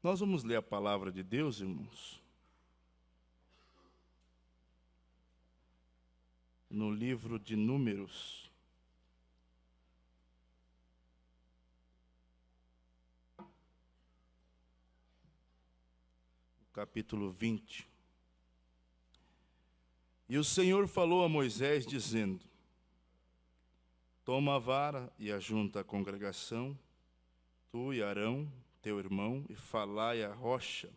Nós vamos ler a palavra de Deus, irmãos, no livro de Números, capítulo 20. E o Senhor falou a Moisés, dizendo: Toma a vara e ajunta a congregação, tu e Arão, teu irmão, e falai a rocha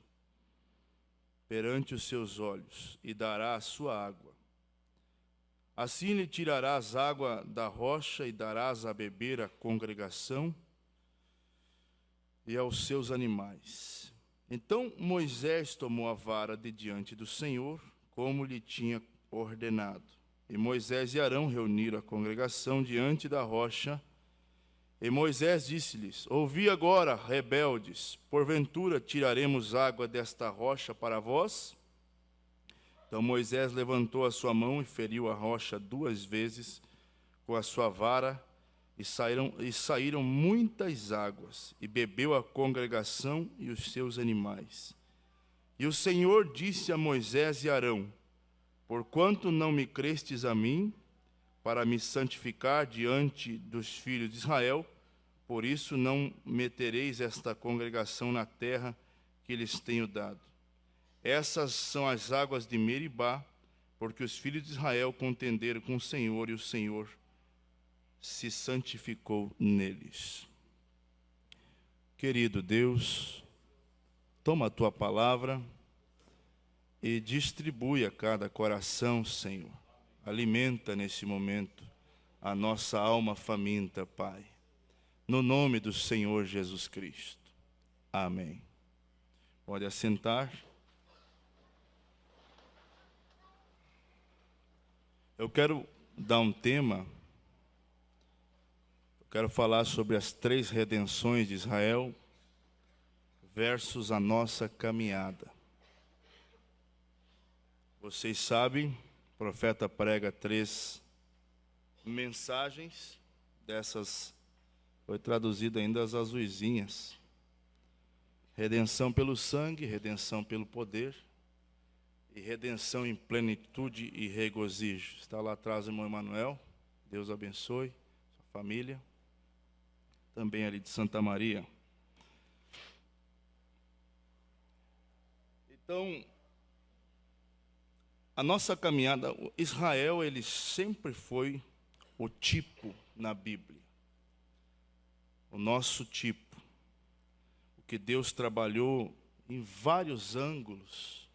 perante os seus olhos, e dará a sua água. Assim lhe tirarás água da rocha, e darás a beber à congregação e aos seus animais. Então Moisés tomou a vara de diante do Senhor, como lhe tinha ordenado. E Moisés e Arão reuniram a congregação diante da rocha. E Moisés disse-lhes: Ouvi agora, rebeldes, porventura tiraremos água desta rocha para vós? Então Moisés levantou a sua mão e feriu a rocha 2 vezes com a sua vara, e saíram muitas águas, e bebeu a congregação e os seus animais. E o Senhor disse a Moisés e Arão: Porquanto não me crestes a mim, para me santificar diante dos filhos de Israel, por isso não metereis esta congregação na terra que lhes tenho dado. Essas são as águas de Meribá, porque os filhos de Israel contenderam com o Senhor, e o Senhor se santificou neles. Querido Deus, toma a tua palavra e distribui a cada coração, Senhor. Alimenta nesse momento a nossa alma faminta, Pai. No nome do Senhor Jesus Cristo. Amém. Pode assentar. Eu quero dar um tema. Eu quero falar sobre as 3 redenções de Israel versus a nossa caminhada. Vocês sabem, o profeta prega 3 mensagens, dessas foi traduzido ainda as azuisinhas. Redenção pelo sangue, redenção pelo poder e redenção em plenitude e regozijo. Está lá atrás o irmão Emanuel, Deus abençoe sua família, também ali de Santa Maria. Então, a nossa caminhada, Israel, ele sempre foi o tipo na Bíblia. O nosso tipo. O que Deus trabalhou em vários ângulos,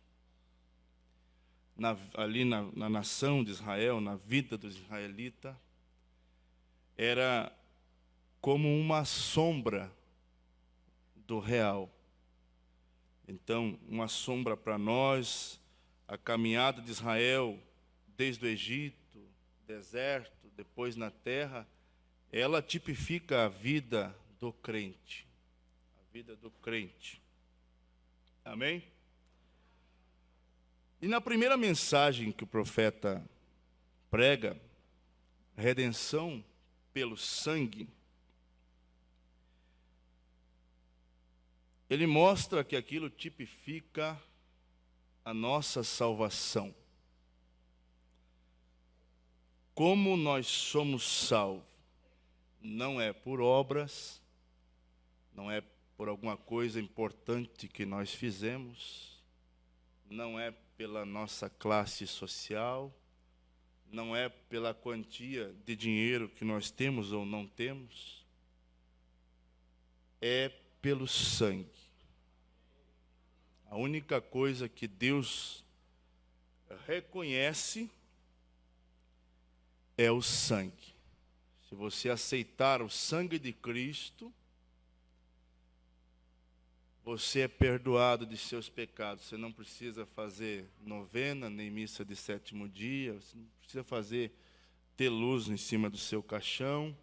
ali na nação de Israel, na vida dos israelitas, era como uma sombra do real. Então, uma sombra para nós, a caminhada de Israel, desde o Egito, deserto, depois na terra, ela tipifica a vida do crente. A vida do crente. Amém? E na primeira mensagem que o profeta prega, redenção pelo sangue, ele mostra que aquilo tipifica a nossa salvação. Como nós somos salvos? Não é por obras, não é por alguma coisa importante que nós fizemos, não é pela nossa classe social, não é pela quantia de dinheiro que nós temos ou não temos, é pelo sangue. A única coisa que Deus reconhece é o sangue. Se você aceitar o sangue de Cristo, você é perdoado de seus pecados. Você não precisa fazer novena, nem missa de 7º dia. Você não precisa ter luz em cima do seu caixão.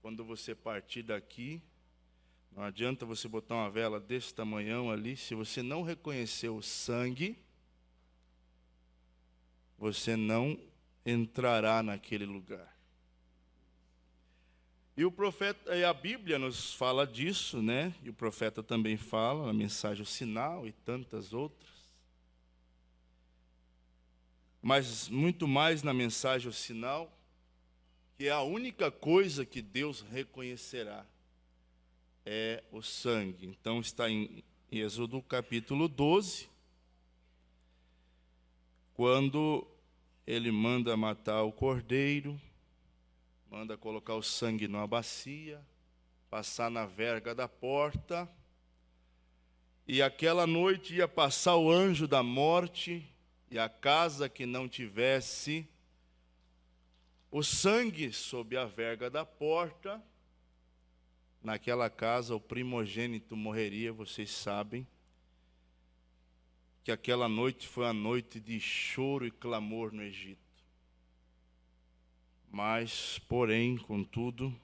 Quando você partir daqui, não adianta você botar uma vela desse tamanhão ali. Se você não reconhecer o sangue, você não entrará naquele lugar. E a Bíblia nos fala disso, né? E o profeta também fala na mensagem O Sinal e tantas outras. Mas muito mais na mensagem O Sinal, que é a única coisa que Deus reconhecerá é o sangue. Então está em Êxodo capítulo 12, quando ele manda matar o cordeiro, manda colocar o sangue numa bacia, passar na verga da porta, e aquela noite ia passar o anjo da morte, e a casa que não tivesse o sangue sob a verga da porta, naquela casa o primogênito morreria. Vocês sabem que aquela noite foi a noite de choro e clamor no Egito. Mas, porém, contudo,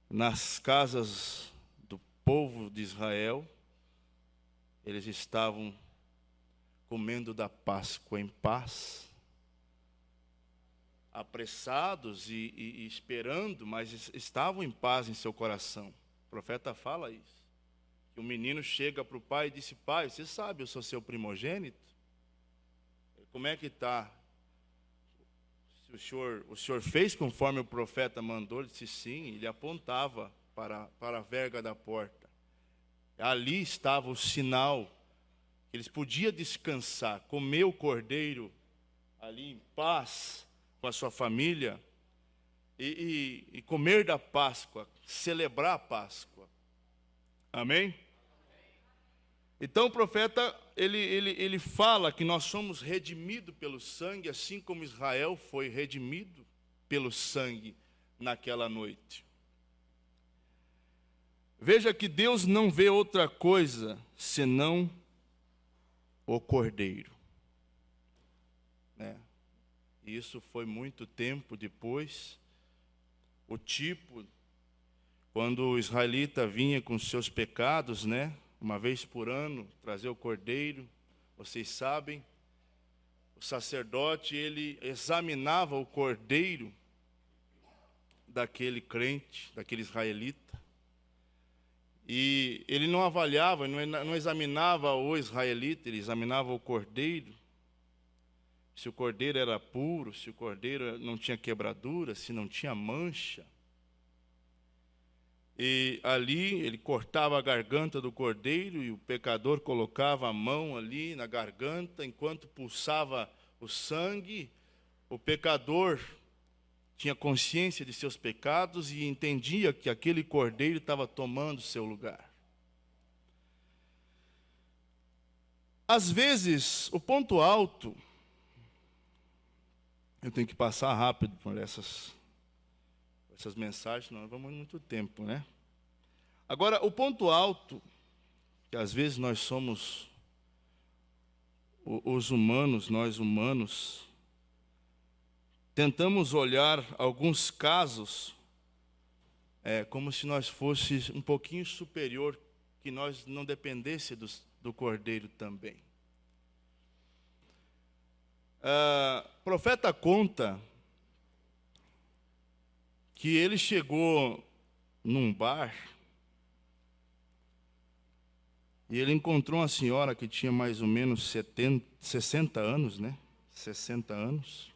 nas casas do povo de Israel, eles estavam comendo da Páscoa em paz, apressados e esperando, mas estavam em paz em seu coração. O profeta fala isso. Que o menino chega para o pai e disse: pai, você sabe, eu sou seu primogênito? Como é que está? O senhor fez conforme o profeta mandou? Ele disse sim. Ele apontava para a verga da porta. Ali estava o sinal que eles podiam descansar, comer o cordeiro ali em paz com a sua família e comer da Páscoa, celebrar a Páscoa. Amém? Então o profeta, ele fala que nós somos redimidos pelo sangue, assim como Israel foi redimido pelo sangue naquela noite. Veja que Deus não vê outra coisa senão o cordeiro. Né? Isso foi muito tempo depois. O tipo, quando o israelita vinha com seus pecados, né? Uma vez por ano, trazer o cordeiro, vocês sabem, o sacerdote, ele examinava o cordeiro daquele crente, daquele israelita, e ele não avaliava, não examinava o israelita, ele examinava o cordeiro, se o cordeiro era puro, se o cordeiro não tinha quebradura, se não tinha mancha. E ali ele cortava a garganta do cordeiro e o pecador colocava a mão ali na garganta, enquanto pulsava o sangue, o pecador tinha consciência de seus pecados e entendia que aquele cordeiro estava tomando seu lugar. Às vezes, o ponto alto, eu tenho que passar rápido por essas mensagens, não vamos muito tempo, né? Agora, o ponto alto, que às vezes nós somos os humanos, nós humanos, tentamos olhar alguns casos como se nós fosse um pouquinho superior, que nós não dependesse do cordeiro também. O profeta conta que ele chegou num bar e ele encontrou uma senhora que tinha mais ou menos 60 anos, né? 60 anos.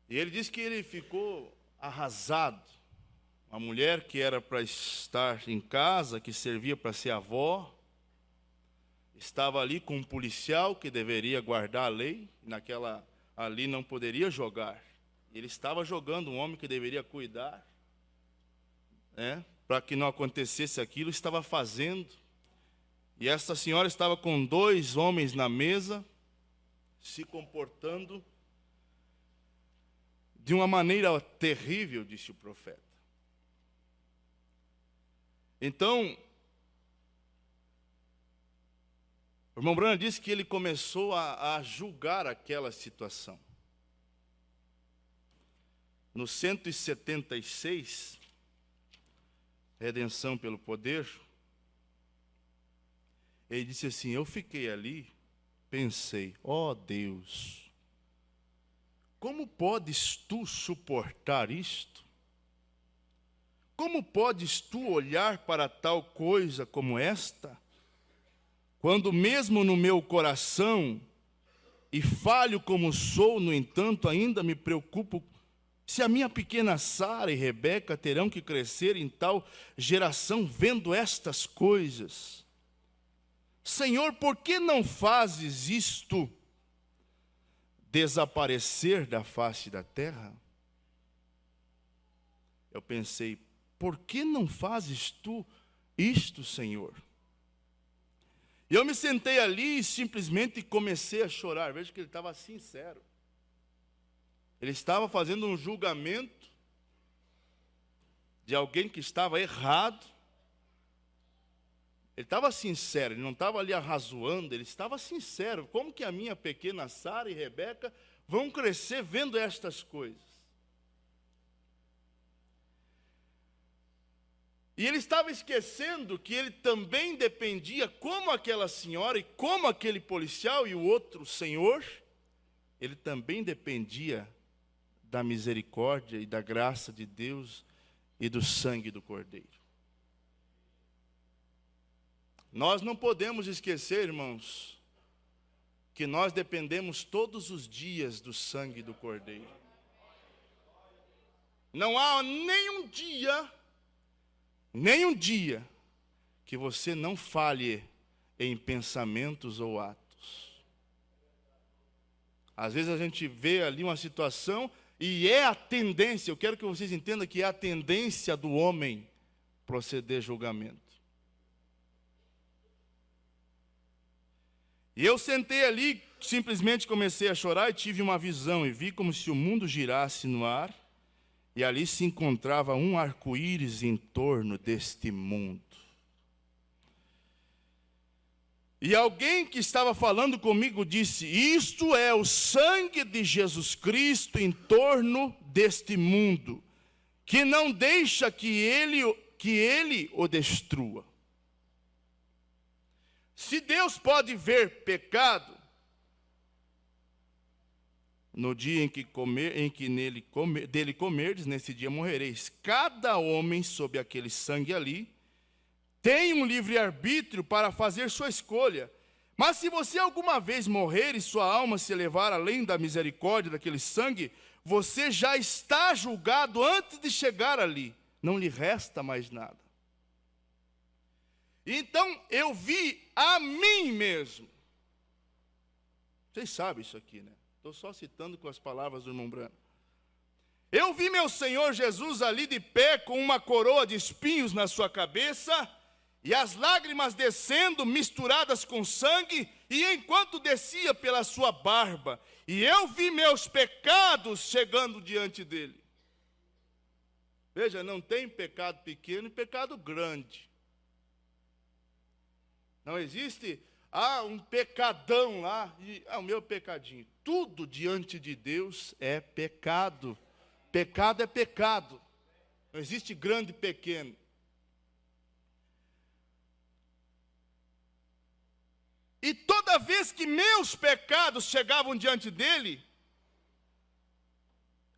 E ele disse que ele ficou arrasado. Uma mulher que era para estar em casa, que servia para ser avó, estava ali com um policial que deveria guardar a lei, ali não poderia jogar. Ele estava jogando um homem que deveria cuidar, né, para que não acontecesse aquilo, estava fazendo. E esta senhora estava com 2 homens na mesa, se comportando de uma maneira terrível, disse o profeta. Então, o irmão Branham disse que ele começou a julgar aquela situação. No 176, Redenção pelo Poder, ele disse assim: eu fiquei ali, pensei, ó Deus, como podes tu suportar isto? Como podes tu olhar para tal coisa como esta? Quando mesmo no meu coração, e falho como sou, no entanto, ainda me preocupo se a minha pequena Sara e Rebeca terão que crescer em tal geração vendo estas coisas. Senhor, por que não fazes isto desaparecer da face da terra? Eu pensei, por que não fazes tu isto, Senhor? E eu me sentei ali e simplesmente comecei a chorar. Veja que ele estava sincero. Ele estava fazendo um julgamento de alguém que estava errado. Ele estava sincero, ele não estava ali arrazoando, ele estava sincero. Como que a minha pequena Sara e Rebeca vão crescer vendo estas coisas? E ele estava esquecendo que ele também dependia, como aquela senhora e como aquele policial e o outro senhor, ele também dependia da misericórdia e da graça de Deus e do sangue do Cordeiro. Nós não podemos esquecer, irmãos, que nós dependemos todos os dias do sangue do Cordeiro. Não há nenhum dia que você não falhe em pensamentos ou atos. Às vezes a gente vê ali uma situação e é a tendência, eu quero que vocês entendam que é a tendência do homem proceder julgamento. E eu sentei ali, simplesmente comecei a chorar e tive uma visão, e vi como se o mundo girasse no ar, e ali se encontrava um arco-íris em torno deste mundo. E alguém que estava falando comigo disse, isto é o sangue de Jesus Cristo em torno deste mundo, que não deixa que ele o destrua. Se Deus pode ver pecado, no dia em que dele comerdes, nesse dia morrereis. Cada homem sob aquele sangue ali tem um livre-arbítrio para fazer sua escolha. Mas se você alguma vez morrer e sua alma se elevar além da misericórdia daquele sangue, você já está julgado antes de chegar ali. Não lhe resta mais nada. Então eu vi a mim mesmo. Vocês sabem isso aqui, né? Estou só citando com as palavras do irmão Brano. Eu vi meu Senhor Jesus ali de pé com uma coroa de espinhos na sua cabeça e as lágrimas descendo misturadas com sangue e enquanto descia pela sua barba. E eu vi meus pecados chegando diante dele. Veja, não tem pecado pequeno e pecado grande. Não existe, um pecadão lá, e o meu pecadinho. Tudo diante de Deus é pecado. Pecado é pecado. Não existe grande e pequeno. E toda vez que meus pecados chegavam diante dele,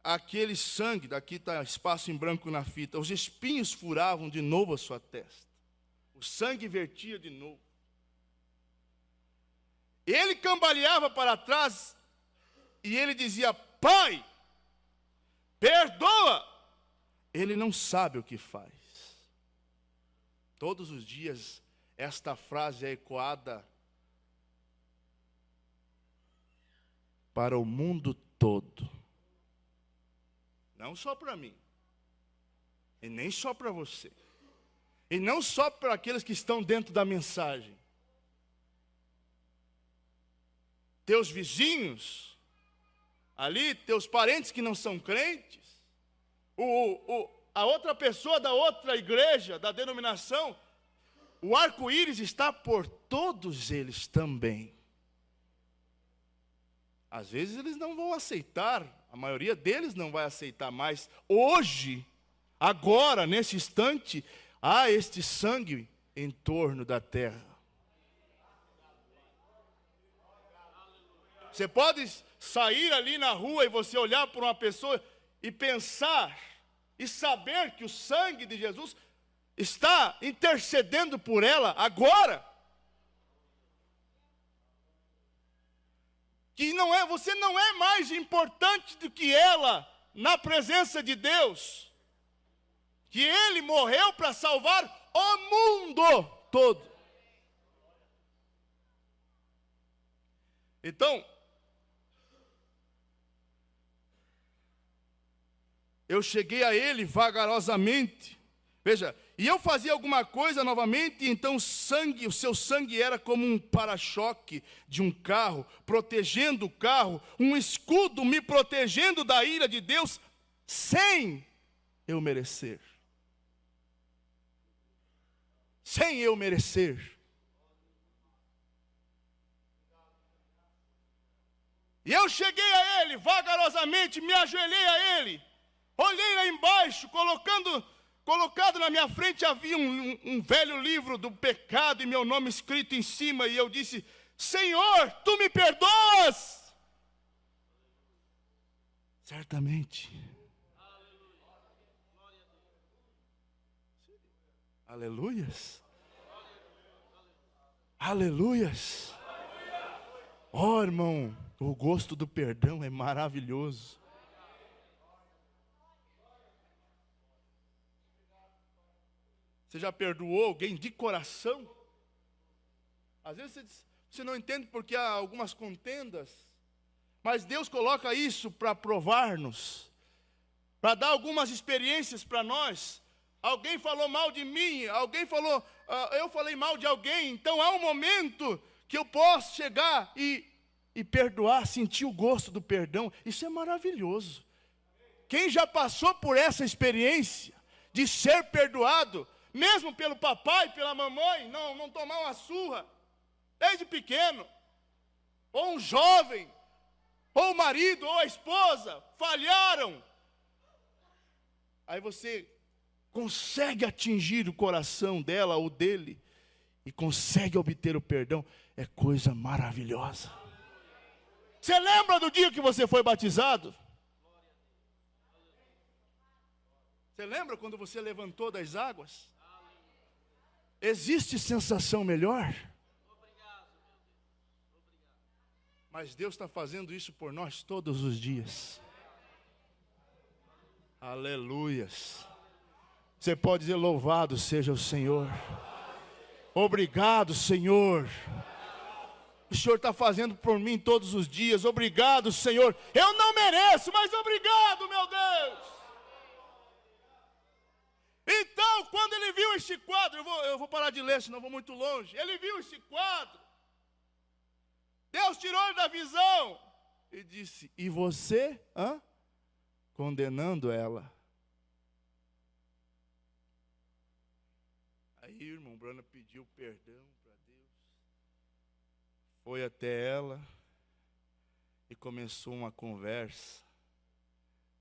aquele sangue, daqui está espaço em branco na fita, os espinhos furavam de novo a sua testa. O sangue vertia de novo. Ele cambaleava para trás e ele dizia, Pai, perdoa. Ele não sabe o que faz. Todos os dias esta frase é ecoada para o mundo todo. Não só para mim. E nem só para você. E não só para aqueles que estão dentro da mensagem. Teus vizinhos, ali, teus parentes que não são crentes, a outra pessoa da outra igreja, da denominação, o arco-íris está por todos eles também. Às vezes eles não vão aceitar, a maioria deles não vai aceitar mais. Hoje, agora, nesse instante, há este sangue em torno da terra. Você pode sair ali na rua e você olhar para uma pessoa e pensar e saber que o sangue de Jesus está intercedendo por ela agora? Que você não é mais importante do que ela na presença de Deus. Que Ele morreu para salvar o mundo todo. Então, eu cheguei a Ele vagarosamente. Veja, e eu fazia alguma coisa novamente, então o seu sangue era como um para-choque de um carro, protegendo o carro, um escudo me protegendo da ira de Deus, sem eu merecer. Sem eu merecer. E eu cheguei a Ele vagarosamente, me ajoelhei a Ele, olhei lá embaixo, colocado na minha frente havia um velho livro do pecado e meu nome escrito em cima, e eu disse: Senhor, Tu me perdoas? Certamente. Aleluias. Aleluias. Oh, irmão, o gosto do perdão é maravilhoso. Você já perdoou alguém de coração? Às vezes você não entende porque há algumas contendas, mas Deus coloca isso para provar-nos, para dar algumas experiências para nós. Alguém falou mal de mim, eu falei mal de alguém, então há um momento que eu posso chegar e perdoar, sentir o gosto do perdão. Isso é maravilhoso. Quem já passou por essa experiência de ser perdoado, mesmo pelo papai, pela mamãe, não tomar uma surra, desde pequeno, ou um jovem, ou o marido, ou a esposa, falharam. Aí você consegue atingir o coração dela ou dele, e consegue obter o perdão, é coisa maravilhosa. Você lembra do dia que você foi batizado? Você lembra quando você levantou das águas? Existe sensação melhor? Mas Deus está fazendo isso por nós todos os dias. Aleluias. Você pode dizer: louvado seja o Senhor. Obrigado, Senhor. O Senhor está fazendo por mim todos os dias. Obrigado, Senhor. Eu não mereço, mas obrigado, meu Deus. Então, quando ele viu este quadro, eu vou parar de ler, senão vou muito longe. Ele viu esse quadro. Deus tirou ele da visão e disse: e você, condenando ela? Aí, irmão Brana pediu perdão para Deus. Foi até ela e começou uma conversa.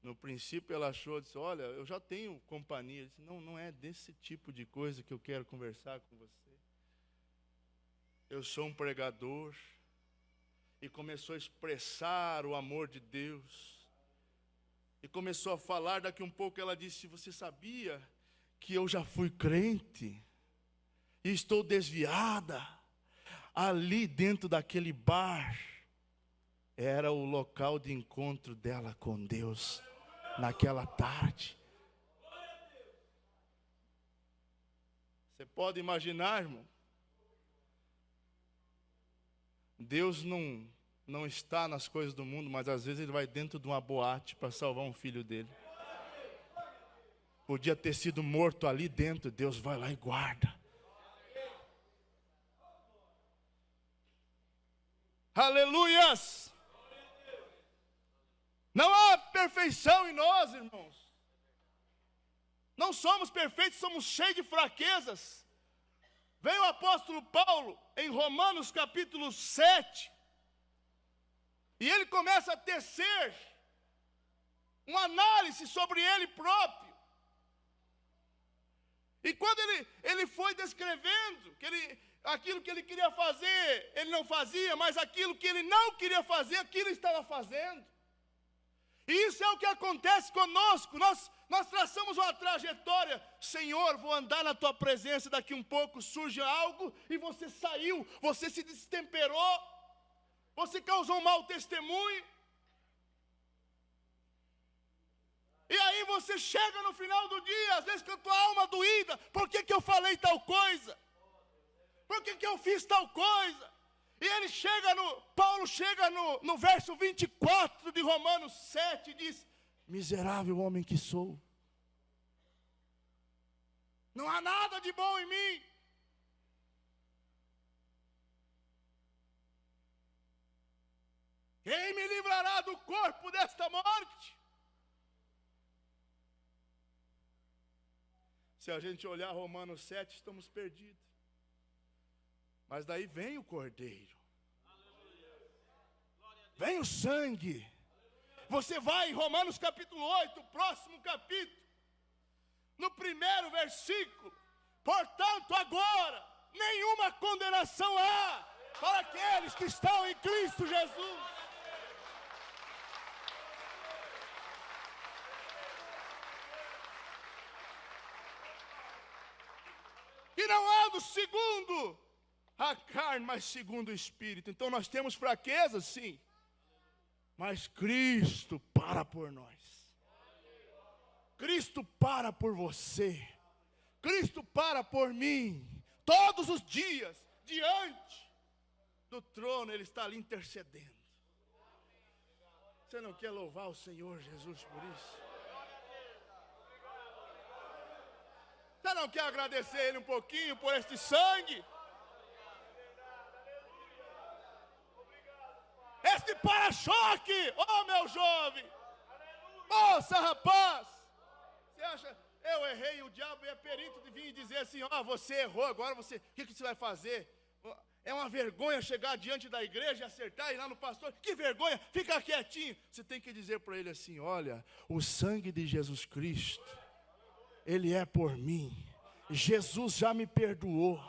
No princípio ela achou, disse: olha, eu já tenho companhia. Eu disse: não é desse tipo de coisa que eu quero conversar com você. Eu sou um pregador. E começou a expressar o amor de Deus. E começou a falar, daqui um pouco ela disse: você sabia que eu já fui crente? E estou desviada. Ali dentro daquele bar, era o local de encontro dela com Deus. Naquela tarde. Você pode imaginar, irmão? Deus não está nas coisas do mundo, mas às vezes Ele vai dentro de uma boate para salvar um filho dele. Podia ter sido morto ali dentro, Deus vai lá e guarda. Aleluias! Não há perfeição em nós, irmãos. Não somos perfeitos, somos cheios de fraquezas. Vem o apóstolo Paulo em Romanos capítulo 7. E ele começa a tecer uma análise sobre ele próprio. E quando ele foi descrevendo, que Aquilo que ele queria fazer, ele não fazia, mas aquilo que ele não queria fazer, aquilo estava fazendo. E isso é o que acontece conosco. Nós traçamos uma trajetória. Senhor, vou andar na tua presença, daqui um pouco surge algo e você saiu, você se destemperou, você causou um mau testemunho. E aí você chega no final do dia, às vezes com a tua alma doída. Por que eu falei tal coisa? Por que eu fiz tal coisa? E ele Paulo chega no verso 24 de Romanos 7 e diz: miserável homem que sou, não há nada de bom em mim. Quem me livrará do corpo desta morte? Se a gente olhar Romanos 7, estamos perdidos. Mas daí vem o Cordeiro. Vem o sangue. Você vai em Romanos capítulo 8, o próximo capítulo, no primeiro versículo. Portanto, agora, nenhuma condenação há para aqueles que estão em Cristo Jesus. Que não ando segundo a carne, mas segundo o Espírito. Então nós temos fraquezas, sim, mas Cristo para por nós. Cristo para por você. Cristo para por mim. Todos os dias, diante do trono, Ele está ali intercedendo. Você não quer louvar o Senhor Jesus por isso? Você não quer agradecer Ele um pouquinho por este sangue? Este para-choque, oh meu jovem, moça, rapaz, você acha, eu errei, o diabo é perito de vir e dizer assim, ó, você errou, agora o que você vai fazer? É uma vergonha chegar diante da igreja e acertar, ir lá no pastor, que vergonha, fica quietinho. Você tem que dizer para ele assim, olha, o sangue de Jesus Cristo, Ele é por mim, Jesus já me perdoou.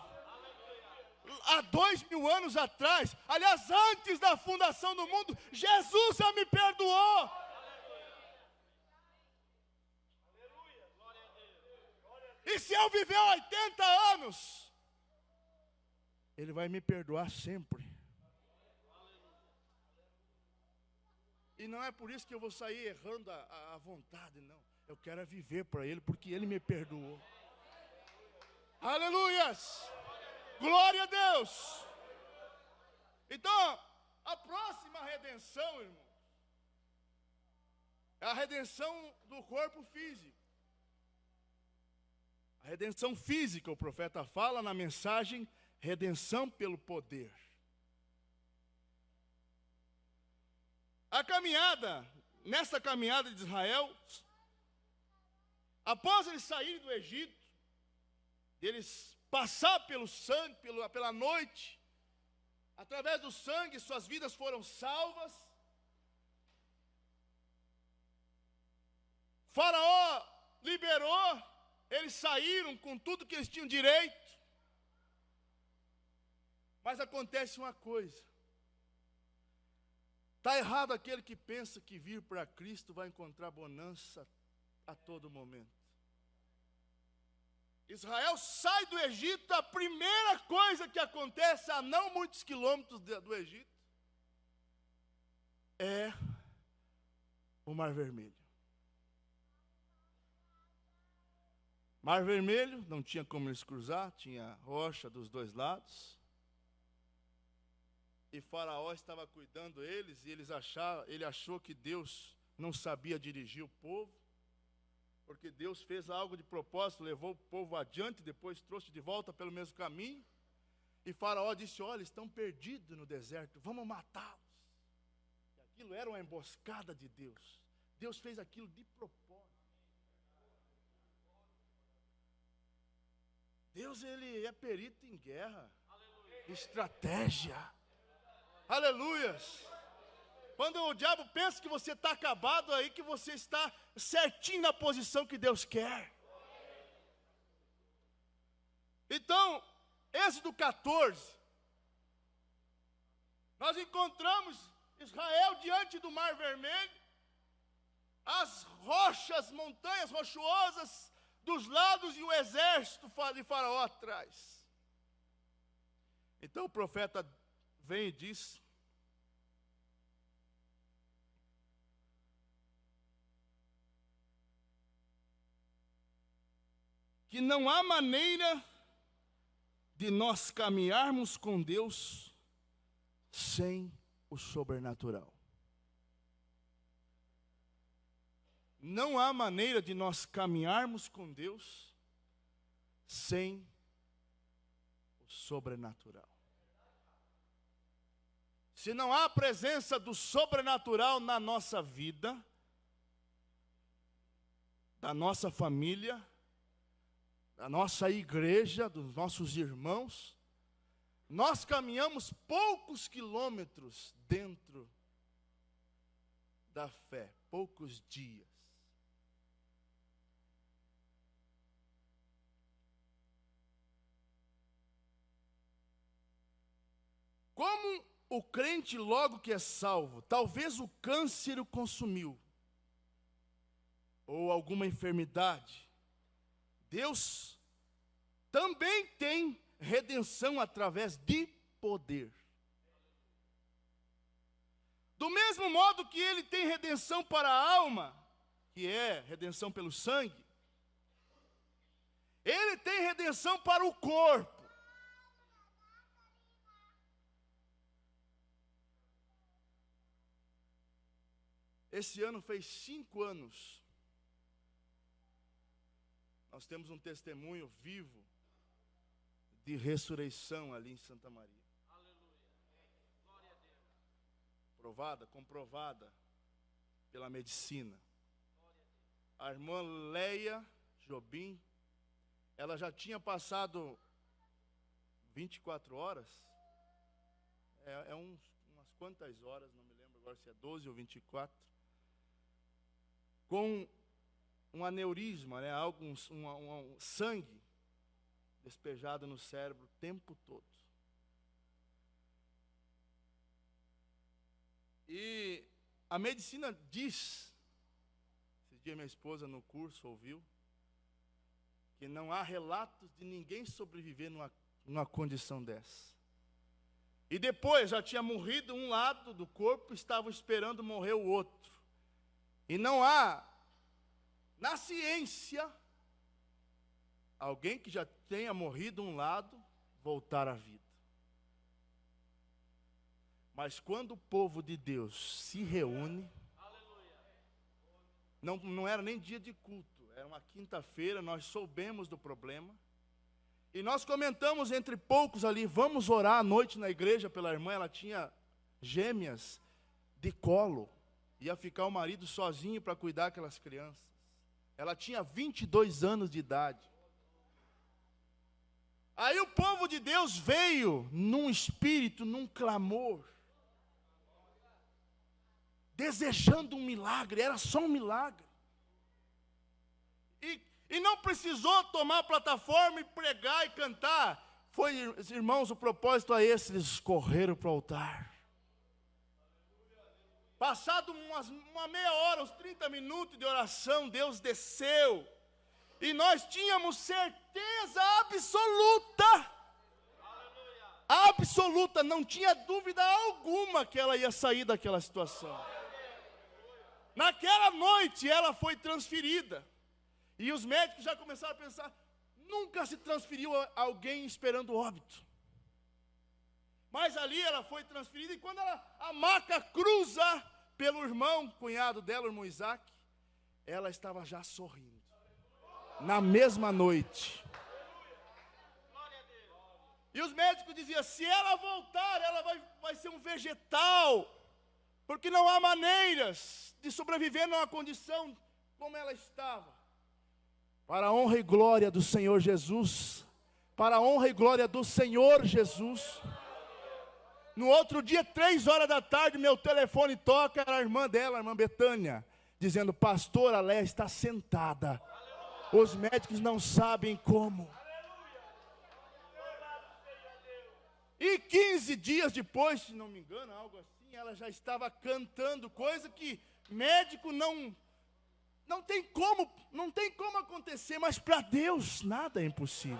Há 2000 anos atrás, aliás, antes da fundação do mundo, Jesus já me perdoou. E se eu viver 80 anos, Ele vai me perdoar sempre. E não é por isso que eu vou sair errando a vontade, não. Eu quero viver para Ele, porque Ele me perdoou. Aleluias! Glória a Deus! Então, a próxima redenção, irmão, é a redenção do corpo físico. A redenção física, o profeta fala na mensagem, redenção pelo poder. Nessa caminhada de Israel, após eles saírem do Egito, eles passar pelo sangue, pela noite, através do sangue suas vidas foram salvas. Faraó liberou, eles saíram com tudo que eles tinham direito. Mas acontece uma coisa. Está errado aquele que pensa que vir para Cristo vai encontrar bonança a todo momento. Israel sai do Egito, a primeira coisa que acontece a não muitos quilômetros do Egito é o Mar Vermelho. Mar Vermelho, não tinha como eles cruzar, tinha rocha dos dois lados. E Faraó estava cuidando deles, e ele achou que Deus não sabia dirigir o povo. Porque Deus fez algo de propósito, levou o povo adiante, depois trouxe de volta pelo mesmo caminho. E Faraó disse, olha, estão perdidos no deserto, vamos matá-los. E aquilo era uma emboscada de Deus. Deus fez aquilo de propósito. Deus, Ele é perito em guerra, estratégia. Aleluias. Quando o diabo pensa que você está acabado, aí que você está certinho na posição que Deus quer. Então, Êxodo 14, nós encontramos Israel diante do Mar Vermelho, as rochas, montanhas rochosas dos lados e o exército de Faraó atrás. Então o profeta vem e diz: que não há maneira de nós caminharmos com Deus sem o sobrenatural. Não há maneira de nós caminharmos com Deus sem o sobrenatural. Se não há a presença do sobrenatural na nossa vida, da nossa família, da nossa igreja, dos nossos irmãos, nós caminhamos poucos quilômetros dentro da fé, poucos dias. Como o crente logo que é salvo, talvez o câncer o consumiu, ou alguma enfermidade, Deus também tem redenção através de poder. Do mesmo modo que Ele tem redenção para a alma, que é redenção pelo sangue, Ele tem redenção para o corpo. Esse ano fez 5 anos. Nós temos um testemunho vivo de ressurreição ali em Santa Maria. Aleluia. Glória a Deus. Comprovada pela medicina. A irmã Leia Jobim, ela já tinha passado 24 horas, umas quantas horas, não me lembro agora se é 12 ou 24, com um aneurisma, né, um sangue despejado no cérebro o tempo todo. E a medicina diz, esse dia minha esposa no curso ouviu, que não há relatos de ninguém sobreviver numa condição dessa. E depois já tinha morrido um lado do corpo, estavam esperando morrer o outro. E não há, na ciência, alguém que já tenha morrido um lado, voltar à vida. Mas quando o povo de Deus se reúne, não era nem dia de culto, era uma quinta-feira, nós soubemos do problema, e nós comentamos entre poucos ali, vamos orar à noite na igreja pela irmã, ela tinha gêmeas de colo, ia ficar o marido sozinho para cuidar daquelas crianças. Ela tinha 22 anos de idade. Aí o povo de Deus veio num espírito, num clamor, desejando um milagre, era só um milagre. E não precisou tomar a plataforma e pregar e cantar. Foi, irmãos, o propósito é esse, eles correram para o altar. Passado uma meia hora, uns 30 minutos de oração, Deus desceu. E nós tínhamos certeza absoluta, não tinha dúvida alguma que ela ia sair daquela situação. Naquela noite ela foi transferida. E os médicos já começaram a pensar, nunca se transferiu alguém esperando óbito. Mas ali ela foi transferida e quando a maca cruza pelo irmão, cunhado dela, o irmão Isaac, ela estava já sorrindo. Na mesma noite. E os médicos diziam, se ela voltar, ela vai ser um vegetal. Porque não há maneiras de sobreviver numa condição como ela estava. Para a honra e glória do Senhor Jesus. Para a honra e glória do Senhor Jesus. No outro dia, 3 horas da tarde, meu telefone toca, era a irmã dela, a irmã Betânia, dizendo, pastora Léa está sentada. Os médicos não sabem como. E 15 dias depois, se não me engano, algo assim, ela já estava cantando, coisa que médico não tem como acontecer, mas para Deus nada é impossível.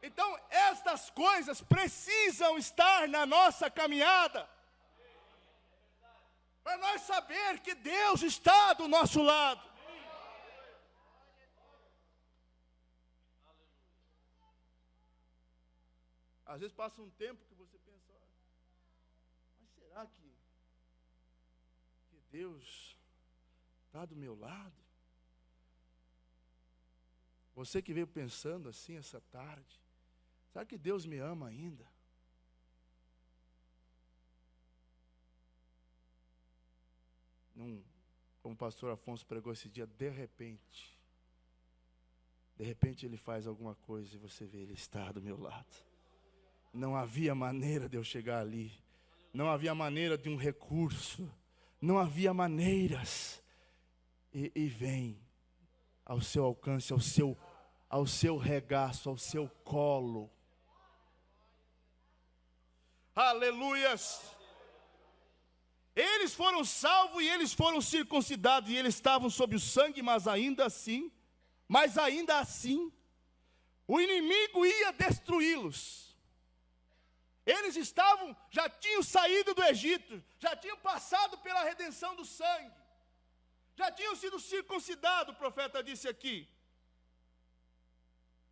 Então, estas coisas precisam estar na nossa caminhada, para nós saber que Deus está do nosso lado. Às vezes passa um tempo que você pensa, mas será que Deus está do meu lado? Você que veio pensando assim essa tarde, será que Deus me ama ainda? Não, como o pastor Afonso pregou esse dia, de repente ele faz alguma coisa e você vê, ele está do meu lado. Não havia maneira de eu chegar ali, não havia maneira de um recurso, não havia maneiras, e vem ao seu alcance, ao seu regaço, ao seu colo. Aleluias! Eles foram salvos e eles foram circuncidados, e eles estavam sob o sangue, mas ainda assim, o inimigo ia destruí-los. Eles já tinham saído do Egito, já tinham passado pela redenção do sangue, já tinham sido circuncidados, o profeta disse aqui.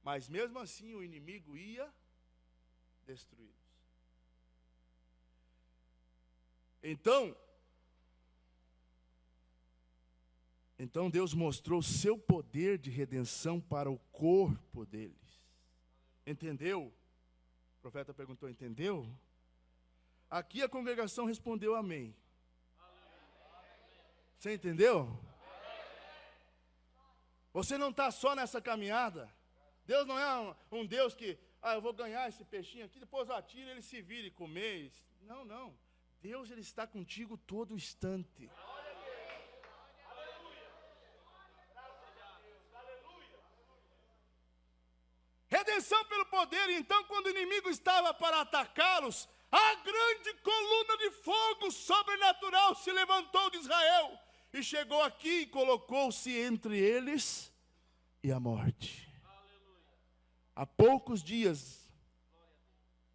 Mas mesmo assim o inimigo ia destruí-los. Então Deus mostrou o seu poder de redenção para o corpo deles. Entendeu? O profeta perguntou, entendeu? Aqui a congregação respondeu amém. Você entendeu? Você não está só nessa caminhada. Deus não é um Deus que, eu vou ganhar esse peixinho aqui, depois eu atiro, ele se vira e comer. Não. Deus, ele está contigo todo instante. Redenção pelo poder. Então, quando o inimigo estava para atacá-los, a grande coluna de fogo sobrenatural se levantou de Israel e chegou aqui e colocou-se entre eles e a morte. Há poucos dias,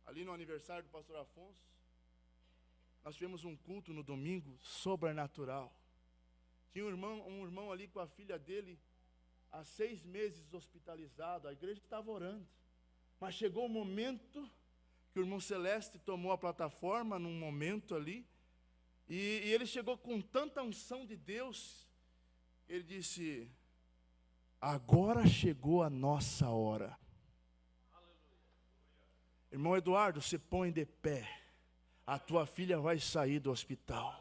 ali no aniversário do pastor Afonso, nós tivemos um culto no domingo sobrenatural. Tinha um irmão ali com a filha dele, há 6 meses hospitalizado. A igreja estava orando, mas chegou o momento que o irmão Celeste tomou a plataforma, num momento ali, e ele chegou com tanta unção de Deus, ele disse, agora chegou a nossa hora. Irmão Eduardo, se põe de pé, a tua filha vai sair do hospital.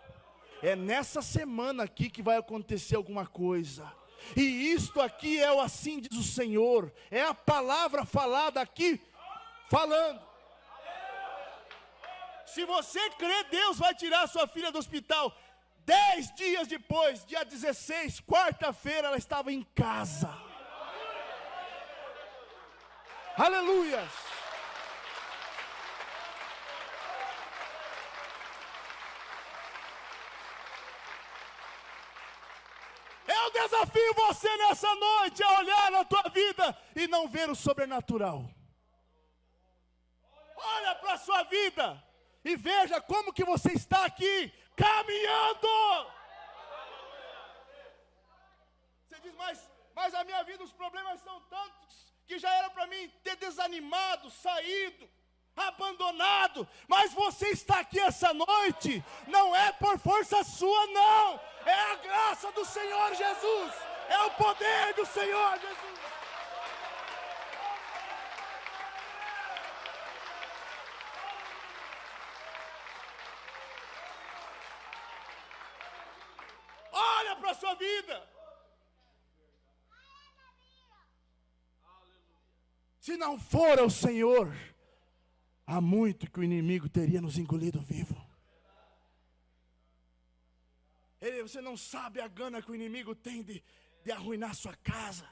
É nessa semana aqui que vai acontecer alguma coisa. E isto aqui é o assim diz o Senhor, é a palavra falada aqui, falando. Se você crê, Deus vai tirar a sua filha do hospital. 10 dias depois, dia 16, quarta-feira, ela estava em casa. Aleluias! Eu desafio você nessa noite a olhar na tua vida e não ver o sobrenatural. Olha para a sua vida e veja como que você está aqui, caminhando. Você diz, mas a minha vida, os problemas são tantos, que já era para mim ter desanimado, saído, abandonado. Mas você está aqui essa noite, não é por força sua não, é a graça do Senhor Jesus, é o poder do Senhor Jesus. Olha para a sua vida. Se não for o Senhor, há muito que o inimigo teria nos engolido vivo. Você não sabe a gana que o inimigo tem de arruinar sua casa,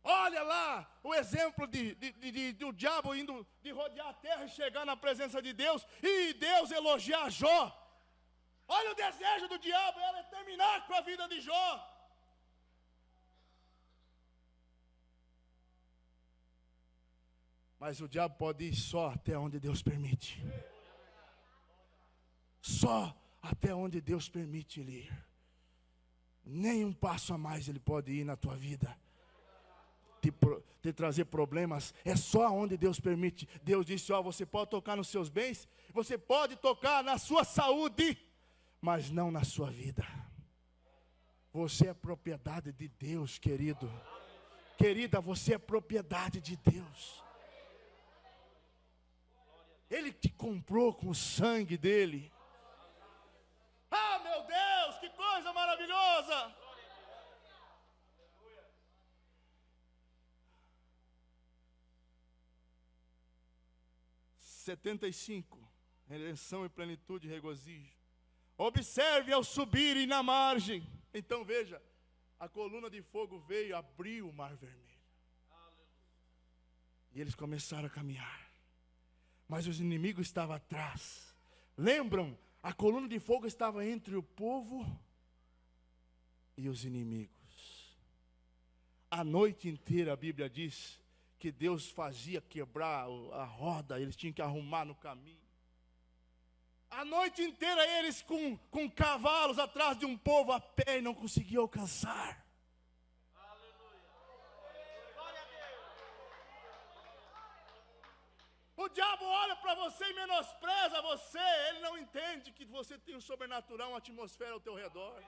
Olha lá o exemplo do diabo indo de rodear a terra e chegar na presença de Deus, e Deus elogiar Jó. Olha o desejo do diabo, era terminar com a vida de Jó. Mas o diabo pode ir só até onde Deus permite. Só até onde Deus permite ele ir. Nem um passo a mais ele pode ir na tua vida. Te trazer problemas, é só onde Deus permite. Deus disse, você pode tocar nos seus bens, você pode tocar na sua saúde, mas não na sua vida. Você é propriedade de Deus, querido. Querida, você é propriedade de Deus. Ele te comprou com o sangue dele. Ah, meu Deus, que coisa maravilhosa! 75, redenção e plenitude e regozijo. Observe ao subirem na margem. Então veja, a coluna de fogo veio, abriu o mar vermelho. E eles começaram a caminhar. Mas os inimigos estavam atrás. Lembram? A coluna de fogo estava entre o povo e os inimigos. A noite inteira a Bíblia diz que Deus fazia quebrar a roda, eles tinham que arrumar no caminho. A noite inteira eles com cavalos atrás de um povo a pé e não conseguiam alcançar. O diabo olha para você e menospreza você. Ele não entende que você tem um sobrenatural, uma atmosfera ao teu redor.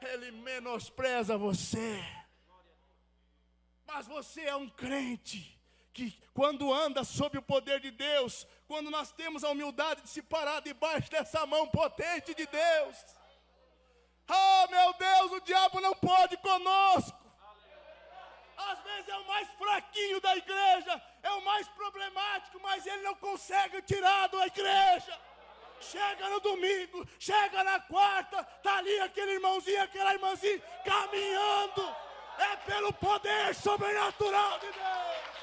Ele menospreza você. Mas você é um crente que quando anda sob o poder de Deus, quando nós temos a humildade de se parar debaixo dessa mão potente de Deus. Oh meu Deus, o diabo não pode conosco. Às vezes é o mais fraquinho da igreja, é o mais problemático, mas ele não consegue tirar da igreja. Chega no domingo, chega na quarta, está ali aquele irmãozinho, aquela irmãzinha caminhando. É pelo poder sobrenatural de Deus.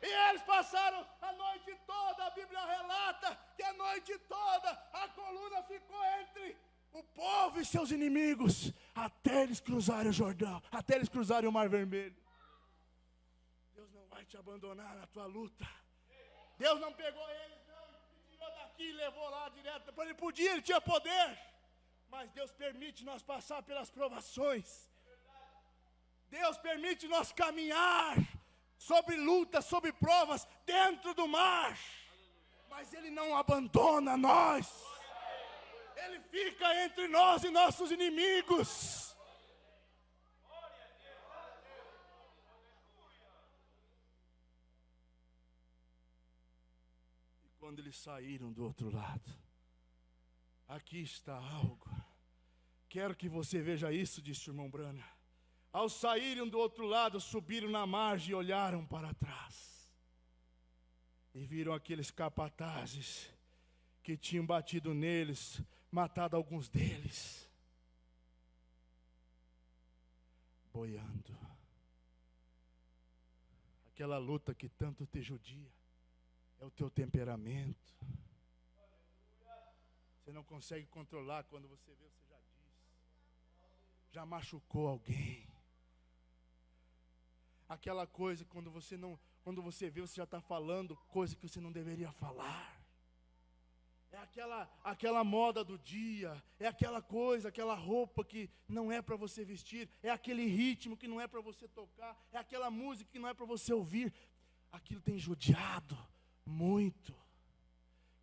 E eles passaram a noite toda, a Bíblia relata que a noite toda a coluna ficou entre o povo e seus inimigos, até eles cruzarem o Jordão, até eles cruzarem o Mar Vermelho. Deus não vai te abandonar na tua luta. Deus não pegou eles, não, e tirou daqui e levou lá direto. Ele podia, ele tinha poder. Mas Deus permite nós passar pelas provações. Deus permite nós caminhar sobre lutas, sobre provas, dentro do mar. Mas Ele não abandona nós. Ele fica entre nós e nossos inimigos. Quando eles saíram do outro lado, aqui está algo. Quero que você veja isso, disse o irmão Brana. Ao saírem do outro lado, subiram na margem e olharam para trás. E viram aqueles capatazes que tinham batido neles, matado alguns deles, boiando. Aquela luta que tanto te judia. É o teu temperamento. Você não consegue controlar. Quando você vê, você já disse. Já machucou alguém. Aquela coisa, quando você vê, você já está falando coisa que você não deveria falar. É aquela moda do dia. É aquela coisa, aquela roupa que não é para você vestir. É aquele ritmo que não é para você tocar. É aquela música que não é para você ouvir. Aquilo tem judiado muito.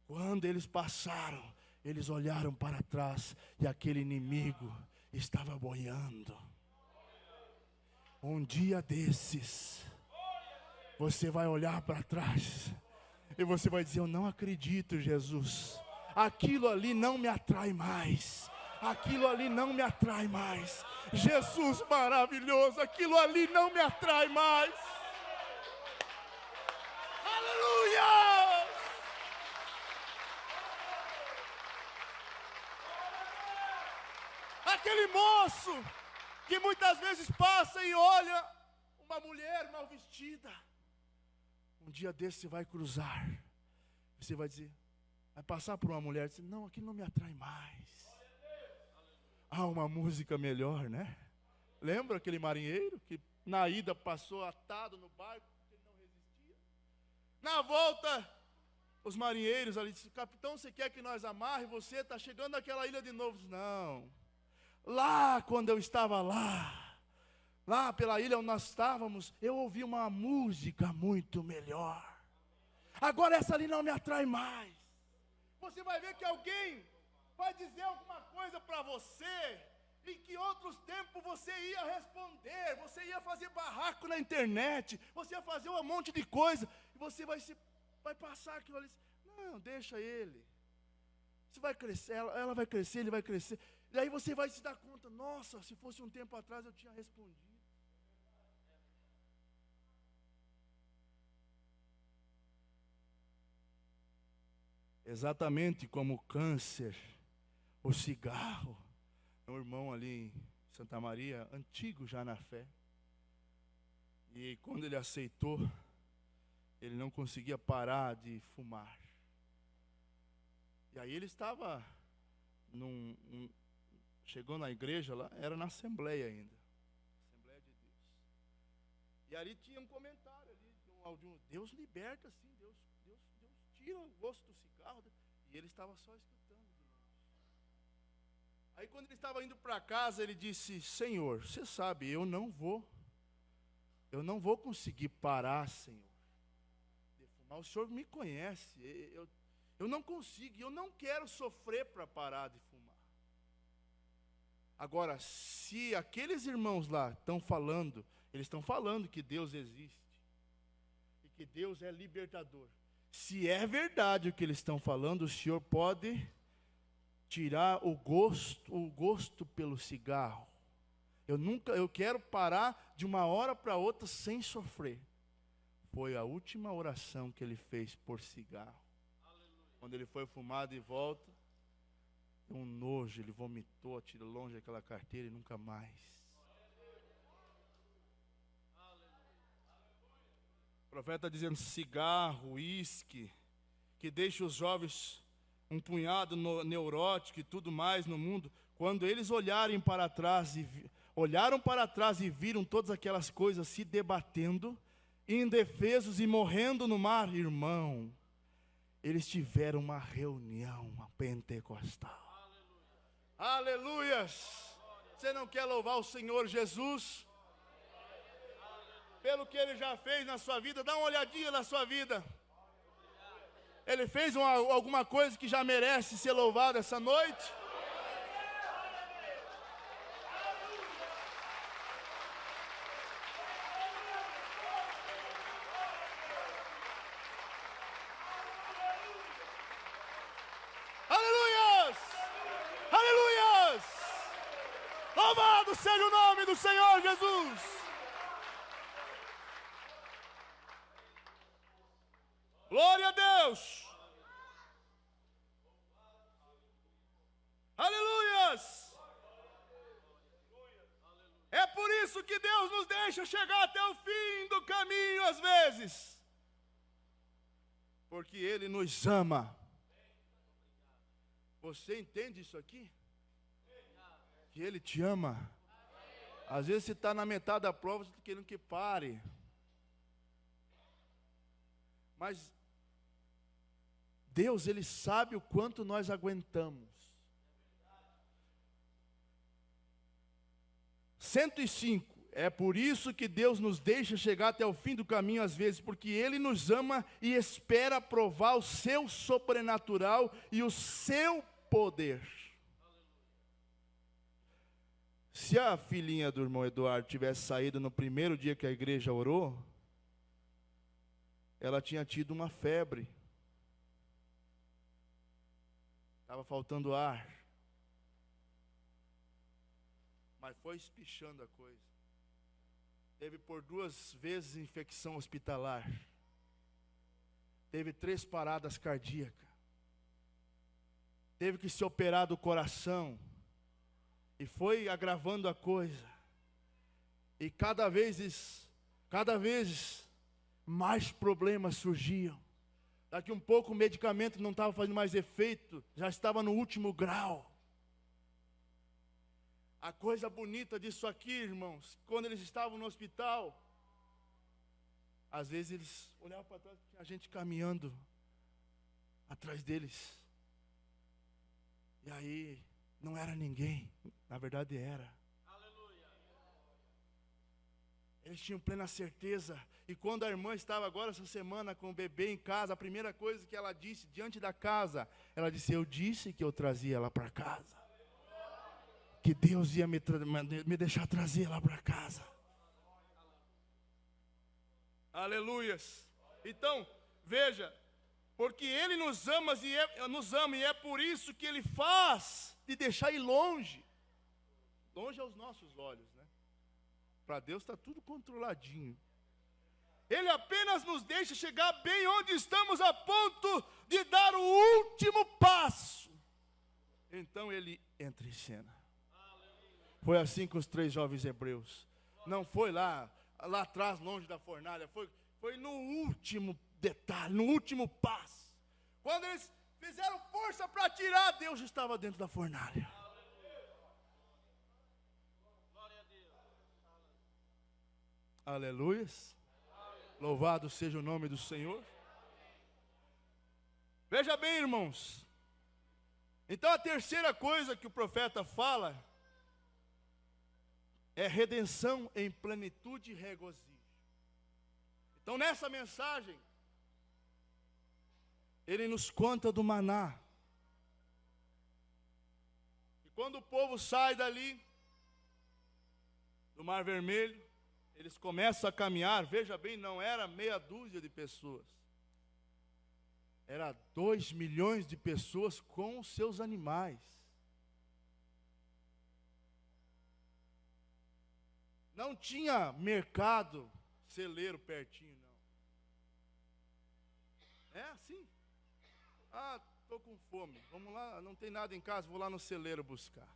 Quando eles passaram, eles olharam para trás e aquele inimigo estava boiando. Um dia desses, você vai olhar para trás e você vai dizer: eu não acredito, Jesus. Aquilo ali não me atrai mais. Aquilo ali não me atrai mais. Jesus maravilhoso, aquilo ali não me atrai mais. Aleluia! aquele moço que muitas vezes passa e olha uma mulher mal vestida. Um dia desse você vai cruzar, você vai dizer, vai passar por uma mulher e dizer, não, aquilo não me atrai mais. Há uma música melhor, né? Lembra aquele marinheiro que na ida passou atado no barco, porque ele não resistia? Na volta, os marinheiros ali disseram, capitão, você quer que nós amarre você? Está chegando naquela ilha de novo. Não. Lá, quando eu estava lá pela ilha onde nós estávamos, eu ouvi uma música muito melhor. Agora essa ali não me atrai mais. Você vai ver que alguém vai dizer alguma coisa para você, em que outros tempos você ia responder, você ia fazer barraco na internet, você ia fazer um monte de coisa, e você vai passar aquilo ali. Não, deixa ele. Você vai crescer, ela vai crescer, ele vai crescer. E aí você vai se dar conta, nossa, se fosse um tempo atrás eu tinha respondido. Exatamente como o câncer, o cigarro. Um irmão ali em Santa Maria, antigo já na fé. E quando ele aceitou, ele não conseguia parar de fumar. E aí ele estava, chegou na igreja lá, era na Assembleia ainda. Assembleia de Deus. E ali tinha um comentário ali, de um Deus liberta assim, Deus tira o gosto do cigarro. E ele estava só escutando de longe. Aí quando ele estava indo para casa, ele disse, Senhor, você sabe, eu não vou conseguir parar, Senhor, de fumar. O Senhor me conhece, eu não consigo, eu não quero sofrer para parar de fumar. Agora, se aqueles irmãos lá estão falando, eles estão falando que Deus existe, e que Deus é libertador. Se é verdade o que eles estão falando, o Senhor pode tirar o gosto pelo cigarro. Eu quero parar de uma hora para outra sem sofrer. Foi a última oração que ele fez por cigarro. Aleluia. Quando ele foi fumar de volta, deu um nojo, ele vomitou, tirou longe aquela carteira e nunca mais. O profeta está dizendo cigarro, uísque, que deixa os jovens um punhado neurótico e tudo mais no mundo. Quando eles olharam para trás e viram todas aquelas coisas se debatendo, indefesos e morrendo no mar, irmão, eles tiveram uma reunião pentecostal. Aleluias! Você não quer louvar o Senhor Jesus? Pelo que Ele já fez na sua vida, dá uma olhadinha na sua vida. Ele fez alguma coisa que já merece ser louvado essa noite? Aleluias! Aleluias! Louvado seja o nome do Senhor Jesus! Glória a Deus! Aleluias! É por isso que Deus nos deixa chegar até o fim do caminho às vezes. Porque Ele nos ama. Você entende isso aqui? Que Ele te ama. Às vezes você está na metade da prova, você está querendo que pare. Mas Deus, Ele sabe o quanto nós aguentamos. 105. É por isso que Deus nos deixa chegar até o fim do caminho às vezes, porque Ele nos ama e espera provar o seu sobrenatural e o seu poder. Se a filhinha do irmão Eduardo tivesse saído no primeiro dia que a igreja orou, ela tinha tido uma febre. Estava faltando ar. Mas foi espichando a coisa. Teve por 2 vezes infecção hospitalar. Teve 3 paradas cardíacas. Teve que se operar do coração. E foi agravando a coisa. E cada vez mais problemas surgiam. Daqui um pouco o medicamento não estava fazendo mais efeito, já estava no último grau. A coisa bonita disso aqui, irmãos, quando eles estavam no hospital, às vezes eles olhavam para trás, tinha gente caminhando atrás deles. E aí, não era ninguém, na verdade era. Eles tinham plena certeza. E quando a irmã estava agora essa semana com o bebê em casa, a primeira coisa que ela disse diante da casa, ela disse: eu disse que eu trazia ela para casa. Que Deus ia me deixar trazer ela para casa. Aleluias. Então, veja, porque Ele nos ama e é por isso que Ele faz de deixar ir longe. Longe aos nossos olhos, né? Para Deus está tudo controladinho. Ele apenas nos deixa chegar bem onde estamos a ponto de dar o último passo. Então Ele entra em cena. Foi assim com os 3 jovens hebreus. Não foi lá atrás, longe da fornalha. Foi no último detalhe, no último passo. Quando eles fizeram força para tirar, Deus estava dentro da fornalha. Aleluias. Louvado seja o nome do Senhor. Veja bem, irmãos. Então a terceira coisa que o profeta fala é redenção em plenitude e regozijo. Então nessa mensagem, ele nos conta do maná. E quando o povo sai dali, do Mar Vermelho, eles começam a caminhar. Veja bem, não era meia dúzia de pessoas. Era 2 milhões de pessoas com os seus animais. Não tinha mercado celeiro pertinho, não. É assim. Ah, estou com fome. Vamos lá, não tem nada em casa, vou lá no celeiro buscar.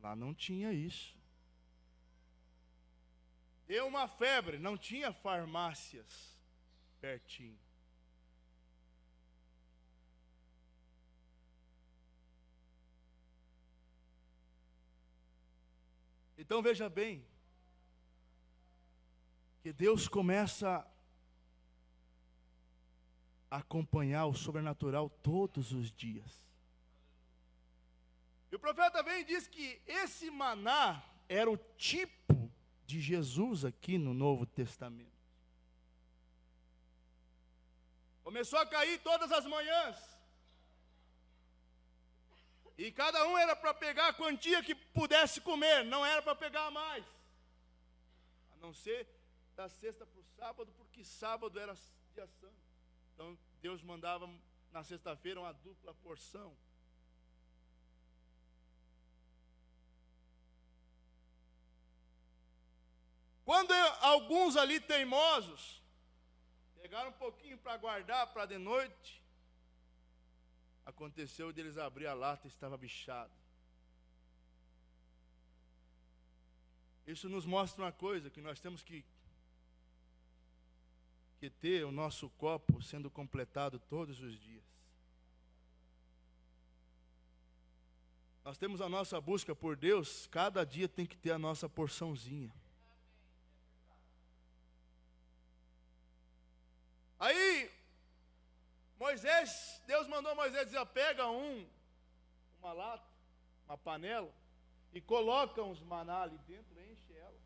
Lá não tinha isso. Deu uma febre, não tinha farmácias pertinho. Então veja bem, que Deus começa a acompanhar o sobrenatural todos os dias. E o profeta vem e diz que esse maná era o tipo de Jesus aqui no Novo Testamento. Começou a cair todas as manhãs. E cada um era para pegar a quantia que pudesse comer, não era para pegar mais. A não ser da sexta para o sábado, porque sábado era dia santo. Então Deus mandava na sexta-feira uma dupla porção. Quando alguns ali teimosos pegaram um pouquinho para guardar para de noite, aconteceu de eles abrir a lata e estava bichado. Isso nos mostra uma coisa, que nós temos que ter o nosso copo sendo completado todos os dias. Nós temos a nossa busca por Deus, cada dia tem que ter a nossa porçãozinha. Aí, Deus mandou Moisés dizer: pega uma lata, uma panela, e coloca uns maná ali dentro, enche ela,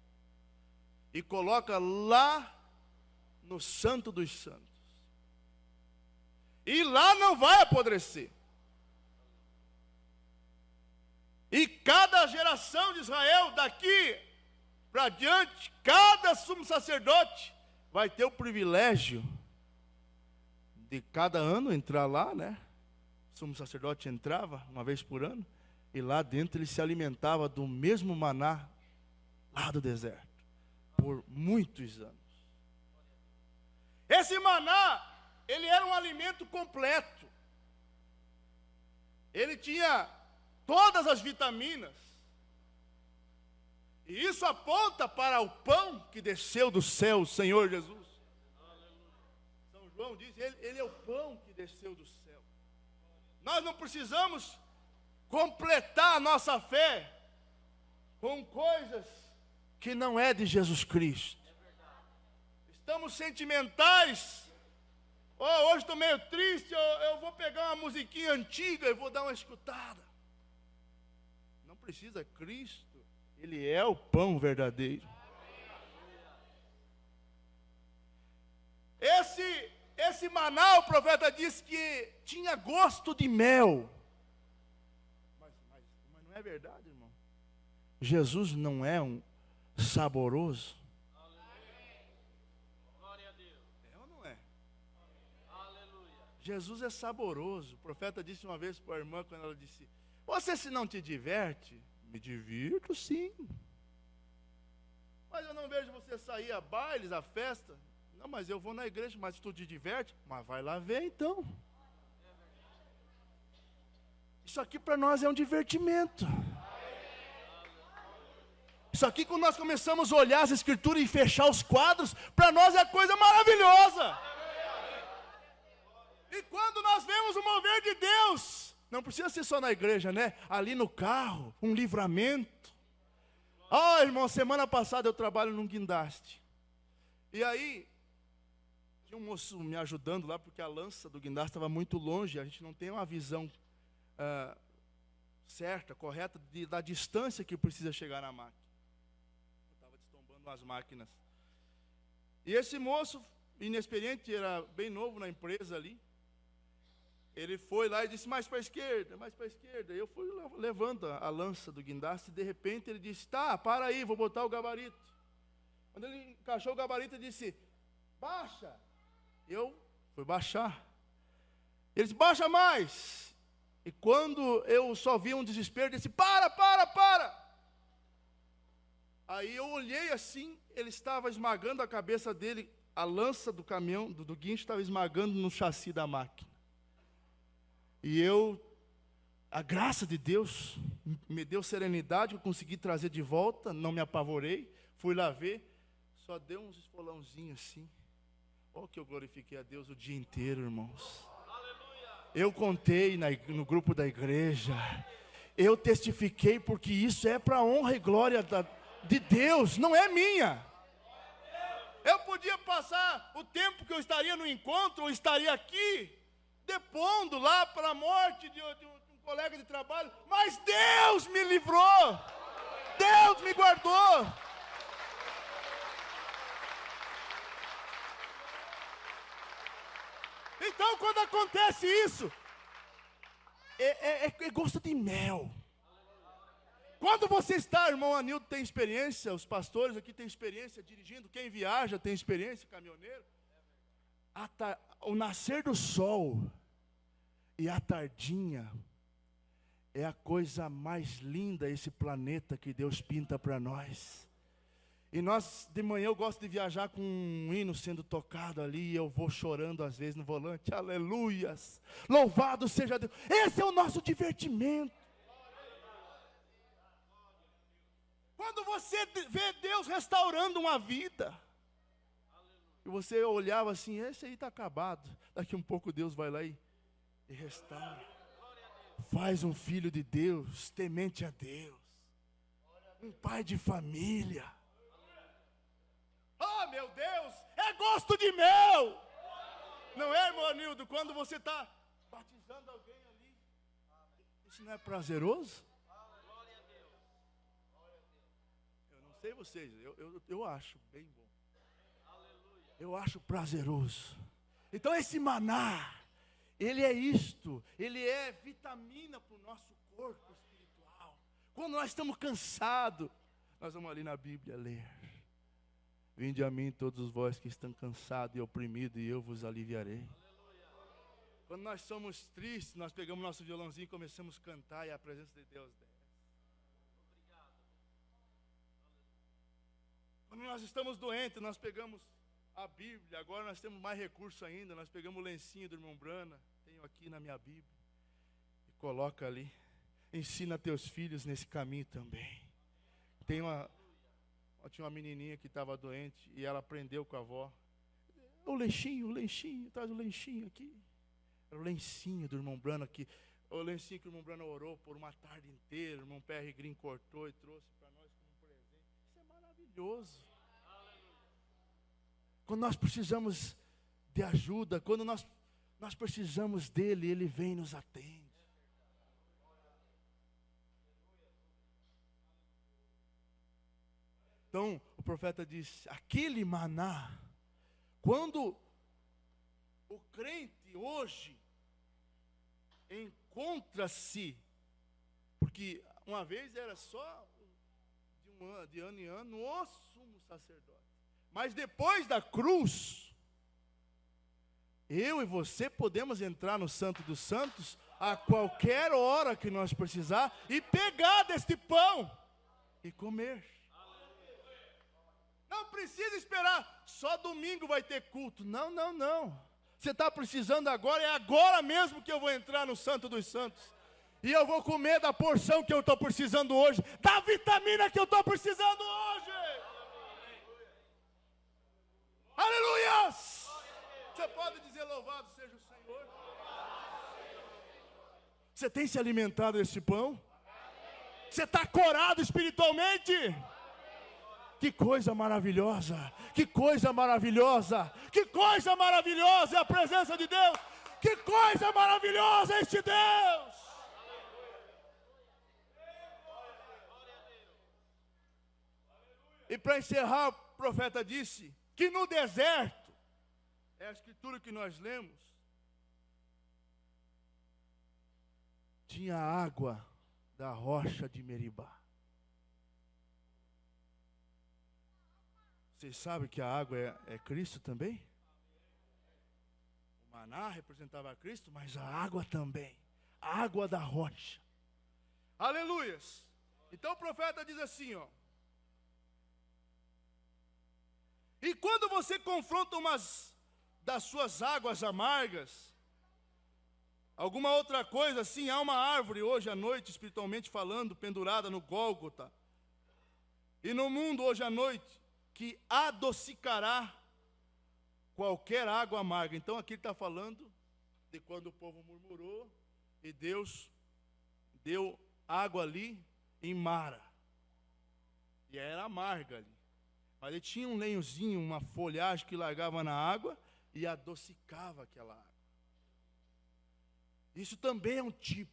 e coloca lá no Santo dos Santos. E lá não vai apodrecer. E cada geração de Israel, daqui para diante, cada sumo sacerdote vai ter o privilégio de cada ano entrar lá, né? O sumo sacerdote entrava uma vez por ano, e lá dentro ele se alimentava do mesmo maná lá do deserto, por muitos anos. Esse maná, ele era um alimento completo. Ele tinha todas as vitaminas, E isso aponta para o pão que desceu do céu, o Senhor Jesus. São João diz, ele é o pão que desceu do céu. Nós não precisamos completar a nossa fé com coisas que não é de Jesus Cristo. Estamos sentimentais. Oh, hoje estou meio triste, eu vou pegar uma musiquinha antiga e vou dar uma escutada. Não precisa, Cristo, Ele é o pão verdadeiro. Esse maná, o profeta disse que tinha gosto de mel. Mas não é verdade, irmão? Jesus não é um saboroso? É ou não é? Jesus é saboroso. O profeta disse uma vez para a irmã, quando ela disse, você se não te diverte? Me divirto sim. Mas eu não vejo você sair a bailes, a festa. Não, mas eu vou na igreja, mas tu te diverte? Mas vai lá ver então. Isso aqui para nós é um divertimento. Isso aqui, quando nós começamos a olhar as escrituras e fechar os quadros, para nós é coisa maravilhosa. E quando nós vemos o mover de Deus, não precisa ser só na igreja, né? Ali no carro, um livramento. Irmão, semana passada eu trabalho num guindaste. E aí, tinha um moço me ajudando lá, porque a lança do guindaste estava muito longe. A gente não tem uma visão certa, correta, da distância que precisa chegar na máquina. Eu estava destombando as máquinas. E esse moço, inexperiente, era bem novo na empresa ali. Ele foi lá e disse, mais para a esquerda, mais para a esquerda. Eu fui levando a lança do guindaste e de repente ele disse, tá, para aí, vou botar o gabarito. Quando ele encaixou o gabarito, ele disse, baixa. Eu fui baixar. Ele disse, baixa mais. E quando eu só vi um desespero, ele disse, para. Aí eu olhei assim, ele estava esmagando a cabeça dele, a lança do caminhão, do guincho estava esmagando no chassi da máquina. E a graça de Deus me deu serenidade, eu consegui trazer de volta, não me apavorei, fui lá ver, só deu uns esfolãozinhos assim. Que eu glorifiquei a Deus o dia inteiro, irmãos. Eu contei no grupo da igreja, eu testifiquei, porque isso é para a honra e glória de Deus, não é minha. Eu podia passar o tempo que eu estaria no encontro, ou estaria aqui, depondo lá para a morte de um colega de trabalho, mas Deus me livrou, Deus me guardou. Então, quando acontece isso, é gosto de mel. Quando você está, irmão Anildo tem experiência, os pastores aqui têm experiência dirigindo, quem viaja tem experiência, caminhoneiro. O nascer do sol e a tardinha é a coisa mais linda, esse planeta que Deus pinta para nós. E nós, de manhã, eu gosto de viajar com um hino sendo tocado ali, e eu vou chorando às vezes no volante, aleluias, louvado seja Deus. Esse é o nosso divertimento. Quando você vê Deus restaurando uma vida, e você olhava assim, esse aí está acabado, daqui um pouco Deus vai lá e restaura. Faz um filho de Deus, temente a Deus, um pai de família. Meu Deus, é gosto de mel. Não é, irmão Anildo, quando você está batizando alguém ali, isso não é prazeroso? Eu não sei vocês, eu acho bem bom. Eu acho prazeroso. Então esse maná, ele é isto, ele é vitamina para o nosso corpo espiritual. Quando nós estamos cansados, nós vamos ali na Bíblia ler. Vinde a mim todos vós que estão cansados e oprimidos, e eu vos aliviarei. Quando nós somos tristes, nós pegamos nosso violãozinho e começamos a cantar, e a presença de Deus desce. Quando nós estamos doentes, nós pegamos a Bíblia. Agora nós temos mais recurso ainda, nós pegamos o lencinho do irmão Brana, tenho aqui na minha Bíblia, e coloca ali. Ensina teus filhos nesse caminho também. Tem Tinha uma menininha que estava doente e ela aprendeu com a avó. O lencinho, traz o lencinho aqui. Era o lencinho do irmão Brano aqui. O lencinho que o irmão Brano orou por uma tarde inteira. O irmão P.R. Green cortou e trouxe para nós como presente. Isso é maravilhoso. Quando nós precisamos de ajuda, quando nós precisamos dele, ele vem e nos atende. Então, o profeta disse, aquele maná, quando o crente hoje encontra-se, porque uma vez era só de ano em ano o sumo sacerdote, mas depois da cruz, eu e você podemos entrar no Santo dos Santos a qualquer hora que nós precisar e pegar deste pão e comer. Não precisa esperar, só domingo vai ter culto. Não. Você está precisando agora, é agora mesmo que eu vou entrar no Santo dos Santos. E eu vou comer da porção que eu estou precisando hoje, da vitamina que eu estou precisando hoje. Aleluias! Você pode dizer louvado seja o Senhor? Você tem se alimentado desse pão? Você está corado espiritualmente? Que coisa maravilhosa, que coisa maravilhosa, que coisa maravilhosa é a presença de Deus, que coisa maravilhosa é este Deus. E para encerrar, o profeta disse que no deserto, é a escritura que nós lemos, tinha água da rocha de Meribá. Vocês sabem que a água é Cristo também? O maná representava Cristo, mas a água também. A água da rocha. Aleluias! Então o profeta diz assim, ó. E quando você confronta umas das suas águas amargas, alguma outra coisa assim, há uma árvore hoje à noite, espiritualmente falando, pendurada no Gólgota. E no mundo hoje à noite, que adocicará qualquer água amarga. Então aqui ele está falando de quando o povo murmurou e Deus deu água ali em Mara. E era amarga ali. Mas ele tinha um lenhozinho, uma folhagem que largava na água e adocicava aquela água. Isso também é um tipo.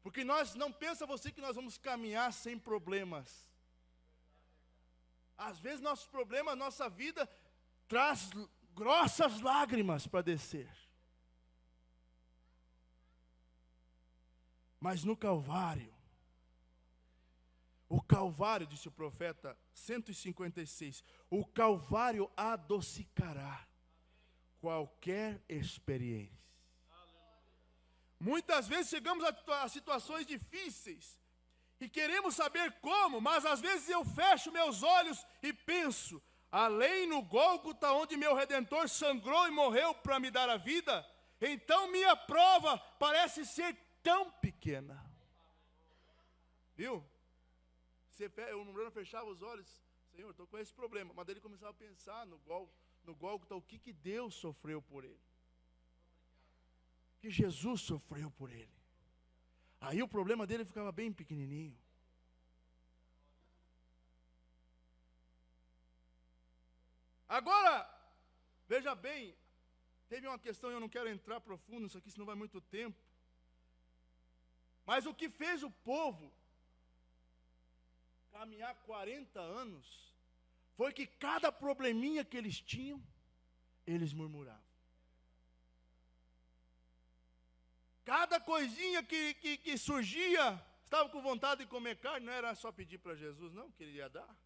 Porque nós, não pensa você que nós vamos caminhar sem problemas. Às vezes nossos problemas, nossa vida traz grossas lágrimas para descer. Mas no Calvário, o Calvário, disse o profeta 156, o Calvário adocicará qualquer experiência. Muitas vezes chegamos a situações difíceis e queremos saber como, mas às vezes eu fecho meus olhos e penso, além no Gólgota onde meu Redentor sangrou e morreu para me dar a vida, então minha prova parece ser tão pequena. Viu? O Bruno fechava os olhos, Senhor, estou com esse problema, mas ele começava a pensar no Gólgota, o que Deus sofreu por ele. Que Jesus sofreu por ele. Aí o problema dele ficava bem pequenininho. Agora, veja bem, teve uma questão, eu não quero entrar profundo nisso aqui, senão vai muito tempo. Mas o que fez o povo caminhar 40 anos, foi que cada probleminha que eles tinham, eles murmuravam. Cada coisinha que surgia, estavam com vontade de comer carne, não era só pedir para Jesus, não, que ele ia dar.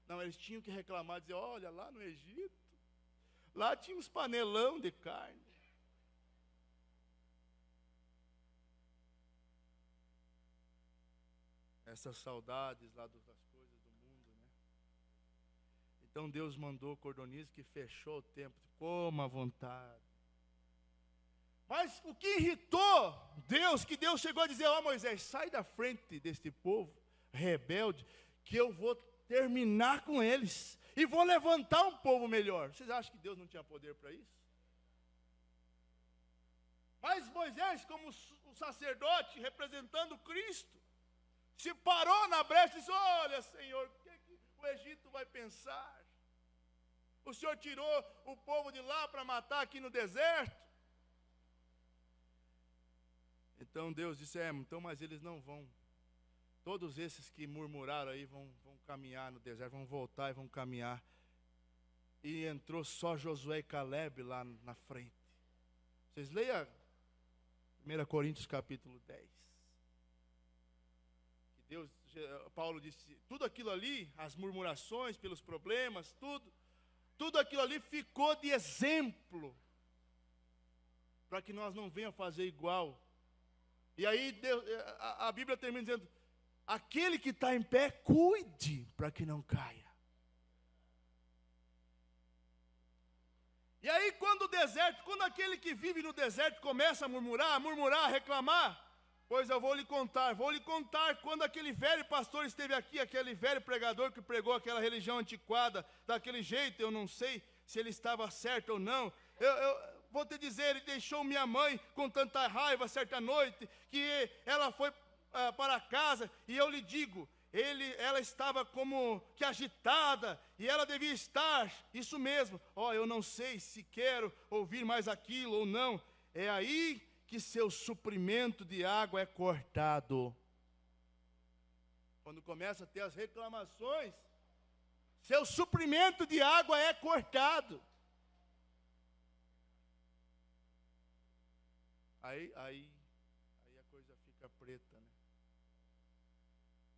Não, eles tinham que reclamar, dizer, olha, lá no Egito, lá tinha uns panelão de carne. Essas saudades lá das coisas do mundo, né? Então Deus mandou o cordonizo que fechou o templo, coma à vontade. Mas o que irritou Deus, que Deus chegou a dizer, ó Moisés, sai da frente deste povo rebelde, que eu vou terminar com eles e vou levantar um povo melhor. Vocês acham que Deus não tinha poder para isso? Mas Moisés, como o sacerdote representando Cristo, se parou na brecha e disse: olha, Senhor, o que o Egito vai pensar? O Senhor tirou o povo de lá para matar aqui no deserto. Então Deus disse: então, mas eles não vão. Todos esses que murmuraram aí vão caminhar no deserto, vão voltar e vão caminhar. E entrou só Josué e Caleb lá na frente. Vocês leiam 1 Coríntios capítulo 10. Paulo disse, tudo aquilo ali, as murmurações pelos problemas, tudo aquilo ali ficou de exemplo, para que nós não venhamos fazer igual. E aí a Bíblia termina dizendo: aquele que está em pé, cuide para que não caia. E aí quando aquele que vive no deserto começa a murmurar, reclamar, pois eu vou lhe contar quando aquele velho pastor esteve aqui, aquele velho pregador que pregou aquela religião antiquada, daquele jeito, eu não sei se ele estava certo ou não. Eu vou te dizer, ele deixou minha mãe com tanta raiva certa noite, que ela foi para casa, e eu lhe digo, ela estava como que agitada, e ela devia estar, isso mesmo, eu não sei se quero ouvir mais aquilo ou não. É aí que seu suprimento de água é cortado. Quando começa a ter as reclamações, seu suprimento de água é cortado. Aí a coisa fica preta, né?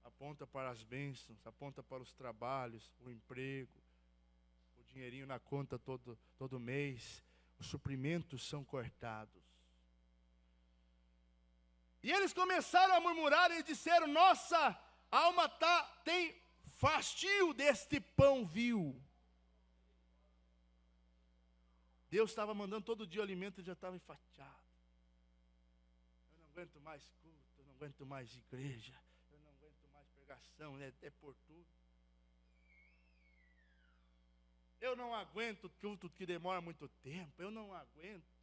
Aponta para as bênçãos, aponta para os trabalhos, o emprego, o dinheirinho na conta todo mês. Os suprimentos são cortados. E eles começaram a murmurar e disseram: nossa alma tem fastio deste pão vil. Deus estava mandando todo dia o alimento e já estava enfastiado. Eu não aguento mais culto, eu não aguento mais igreja, eu não aguento mais pregação, é por tudo. Eu não aguento culto que demora muito tempo, eu não aguento.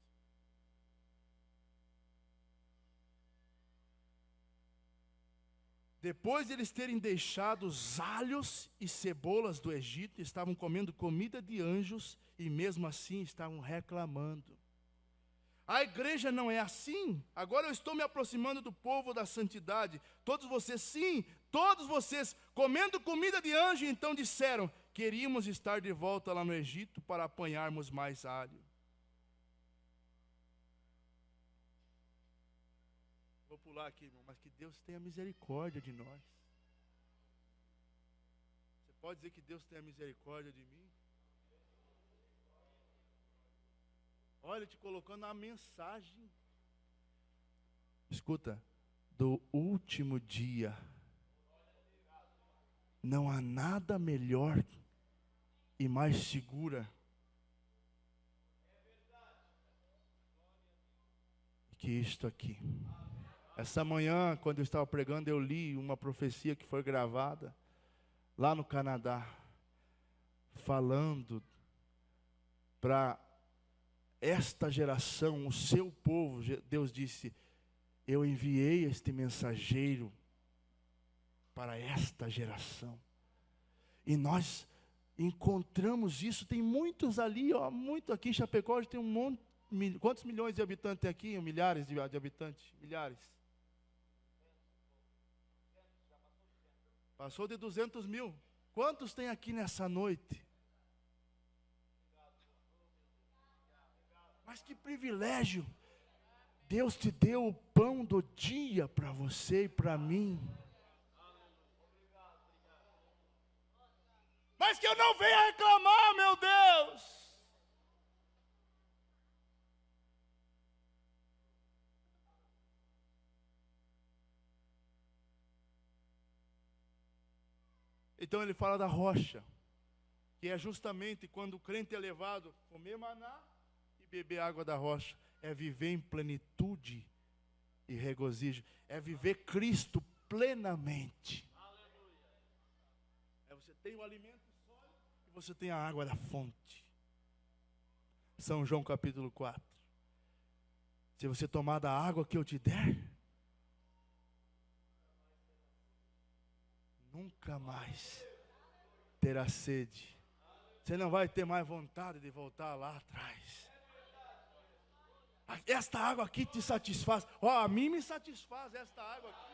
Depois de eles terem deixado os alhos e cebolas do Egito, estavam comendo comida de anjos e mesmo assim estavam reclamando. A igreja não é assim. Agora eu estou me aproximando do povo da santidade. Todos vocês comendo comida de anjo, então disseram: queríamos estar de volta lá no Egito para apanharmos mais alho. Vou pular aqui, irmão, mas que Deus tenha misericórdia de nós. Você pode dizer que Deus tenha misericórdia de mim? Olha, te colocando a mensagem. Escuta, do último dia. Não há nada melhor e mais segura que isto aqui. Essa manhã, quando eu estava pregando, eu li uma profecia que foi gravada lá no Canadá, falando para esta geração, o seu povo. Deus disse: eu enviei este mensageiro para esta geração. E nós encontramos isso. Tem muitos ali, muito aqui em Chapecó, tem um monte. Quantos milhões de habitantes tem aqui? Milhares de habitantes? Milhares. Passou de 200 mil. Quantos tem aqui nessa noite? Mas que privilégio. Deus te deu o pão do dia para você e para mim. Mas que eu não venha reclamar, meu Deus. Então ele fala da rocha, que é justamente quando o crente é levado a comer maná e beber água da rocha. É viver em plenitude e regozijo. É viver Cristo plenamente. É você tem o alimento sólido e você tem a água da fonte. São João capítulo 4. Se você tomar da água que eu te der, nunca mais terá sede. Você não vai ter mais vontade de voltar lá atrás. Esta água aqui te satisfaz. A mim me satisfaz esta água aqui.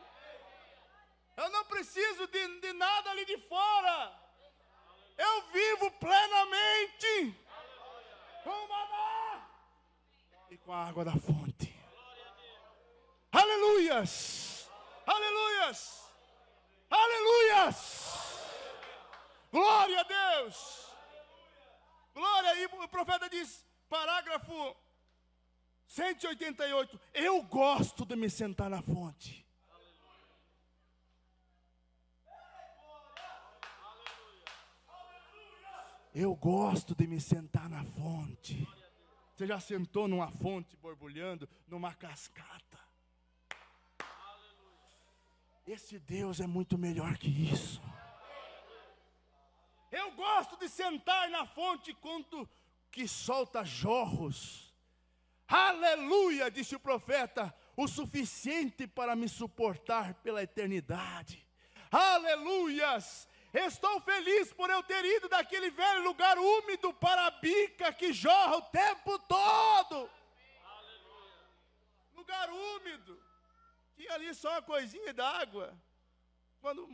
Eu não preciso de nada ali de fora. Eu vivo plenamente com o maná e com a água da fonte. Aleluias! Aleluias! Aleluias! Glória a Deus! Glória! E o profeta diz, parágrafo 188, eu gosto de me sentar na fonte. Eu gosto de me sentar na fonte. Você já sentou numa fonte borbulhando, numa cascata? Esse Deus é muito melhor que isso. Eu gosto de sentar na fonte quanto que solta jorros. Aleluia, disse o profeta, o suficiente para me suportar pela eternidade. Aleluias! Estou feliz por eu ter ido daquele velho lugar úmido para a bica que jorra o tempo todo. Aleluia. Lugar úmido, tinha ali só uma coisinha d'água. Quando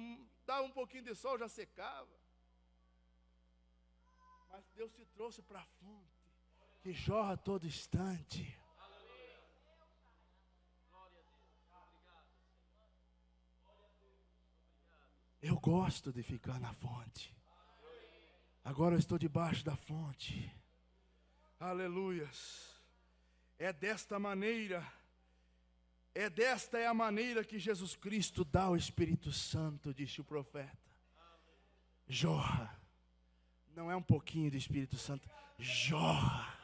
dava um pouquinho de sol já secava. Mas Deus te trouxe para a fonte que jorra a todo instante. Eu gosto de ficar na fonte. Agora eu estou debaixo da fonte. Aleluias. Esta é a maneira que Jesus Cristo dá o Espírito Santo, disse o profeta. Jorra. Não é um pouquinho de Espírito Santo. Jorra.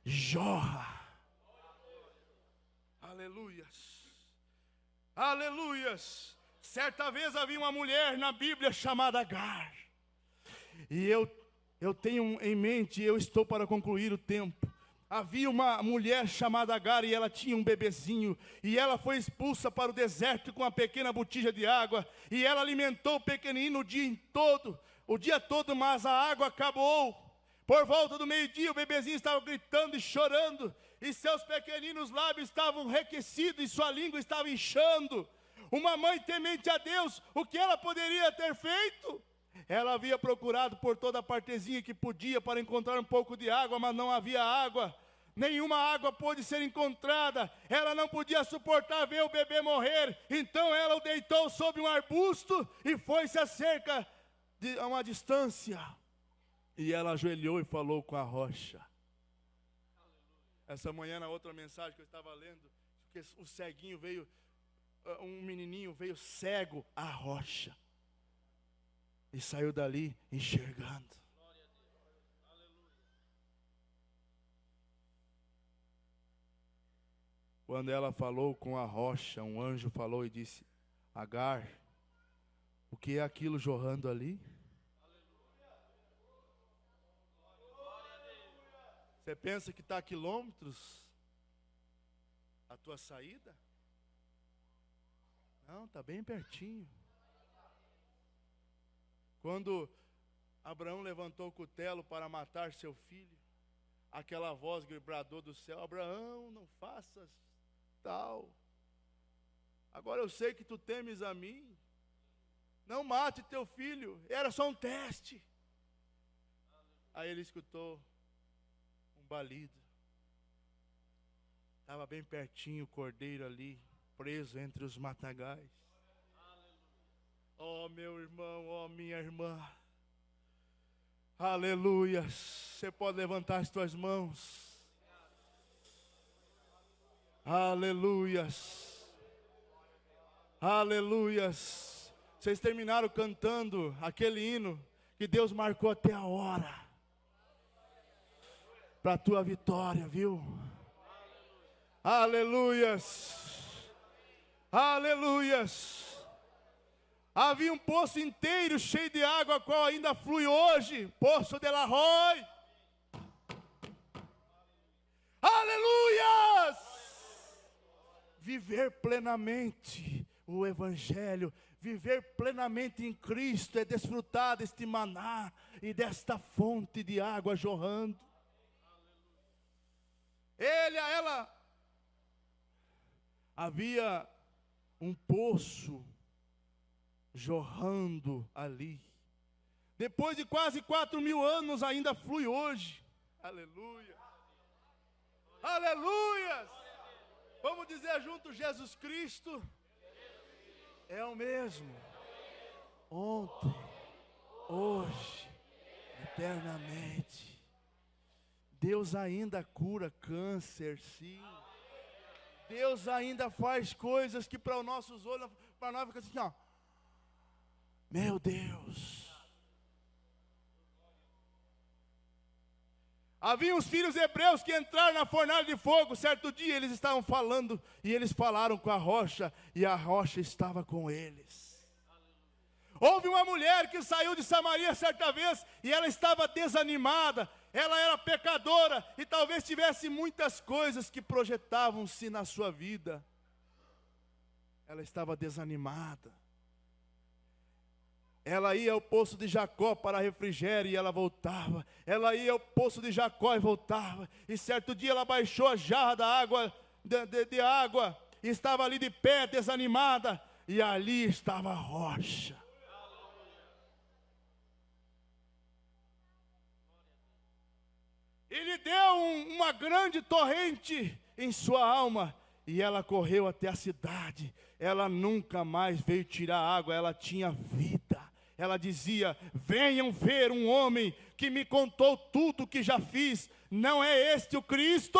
Jorra. Aleluias. Aleluias. Certa vez havia uma mulher na Bíblia chamada Agar. E eu tenho em mente, eu estou para concluir o tempo. Havia uma mulher chamada Agar e ela tinha um bebezinho. E ela foi expulsa para o deserto com uma pequena botija de água. E ela alimentou o pequenino o dia todo, mas a água acabou. Por volta do meio-dia, o bebezinho estava gritando e chorando. E seus pequeninos lábios estavam enriquecidos e sua língua estava inchando. Uma mãe temente a Deus, o que ela poderia ter feito? Ela havia procurado por toda a partezinha que podia para encontrar um pouco de água, mas não havia água. Nenhuma água pôde ser encontrada. Ela não podia suportar ver o bebê morrer. Então ela o deitou sob um arbusto e foi-se a cerca de uma distância. E ela ajoelhou e falou com a rocha. Essa manhã, na outra mensagem que eu estava lendo, que o ceguinho veio... Um menininho veio cego à rocha e saiu dali enxergando. Quando ela falou com a rocha, um anjo falou e disse: Agar, o que é aquilo jorrando ali? Você pensa que está a quilômetros a tua saída? Não, está bem pertinho. Quando Abraão levantou o cutelo para matar seu filho, aquela voz bradou do céu: Abraão, não faças tal. Agora eu sei que tu temes a mim. Não mate teu filho, era só um teste. Aí ele escutou um balido. Estava bem pertinho o cordeiro ali, preso entre os matagais. Oh, meu irmão, oh, minha irmã. Aleluia. Você pode levantar as tuas mãos. Aleluias. Aleluias. Vocês terminaram cantando aquele hino que Deus marcou até a hora para a tua vitória, viu? Aleluias. Aleluias. Havia um poço inteiro cheio de água, a qual ainda flui hoje, Poço de la Roy. Aleluias! Viver plenamente o Evangelho, viver plenamente em Cristo, é desfrutar deste maná e desta fonte de água jorrando. Ela, havia um poço jorrando ali. Depois de quase 4.000 anos, ainda flui hoje. Aleluia! Aleluias! Vamos dizer junto, Jesus Cristo é o mesmo, ontem, hoje, eternamente. Deus ainda cura câncer, sim. Deus ainda faz coisas que para os nossos olhos, para nós fica assim, ó. Meu Deus. Havia uns filhos hebreus que entraram na fornalha de fogo. Certo dia eles estavam falando e eles falaram com a rocha e a rocha estava com eles. Houve uma mulher que saiu de Samaria certa vez e ela estava desanimada. Ela era pecadora e talvez tivesse muitas coisas que projetavam-se na sua vida. Ela estava desanimada. Ela ia ao poço de Jacó para refrigério e ela voltava. Ela ia ao poço de Jacó e voltava. E certo dia ela baixou a jarra da água, de água, e estava ali de pé, desanimada. E ali estava a rocha. Ele deu uma grande torrente em sua alma. E ela correu até a cidade. Ela nunca mais veio tirar água, ela tinha vida. Ela dizia: venham ver um homem que me contou tudo o que já fiz. Não é este o Cristo?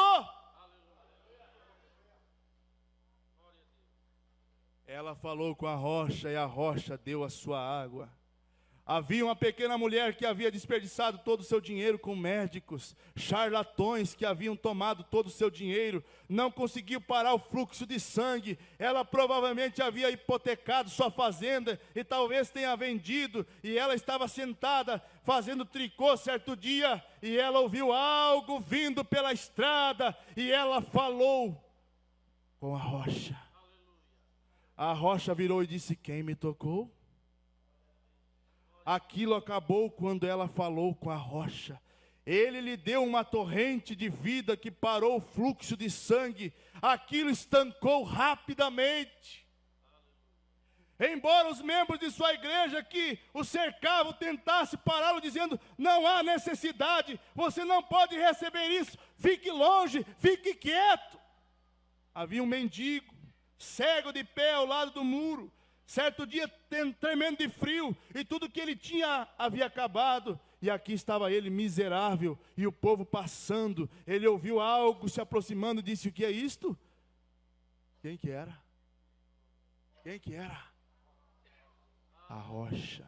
Ela falou com a rocha e a rocha deu a sua água. Havia uma pequena mulher que havia desperdiçado todo o seu dinheiro com médicos, charlatões que haviam tomado todo o seu dinheiro, não conseguiu parar o fluxo de sangue. Ela provavelmente havia hipotecado sua fazenda e talvez tenha vendido, e ela estava sentada fazendo tricô certo dia, e ela ouviu algo vindo pela estrada, e ela falou com a rocha. A rocha virou e disse: quem me tocou? Aquilo acabou quando ela falou com a rocha. Ele lhe deu uma torrente de vida que parou o fluxo de sangue. Aquilo estancou rapidamente. Embora os membros de sua igreja que o cercavam tentassem pará-lo, dizendo: não há necessidade, você não pode receber isso, fique longe, fique quieto. Havia um mendigo, cego de pé ao lado do muro. Certo dia, tremendo de frio, e tudo que ele tinha havia acabado, e aqui estava ele miserável, e o povo passando. Ele ouviu algo se aproximando e disse: o que é isto? Quem que era? Quem que era? A rocha.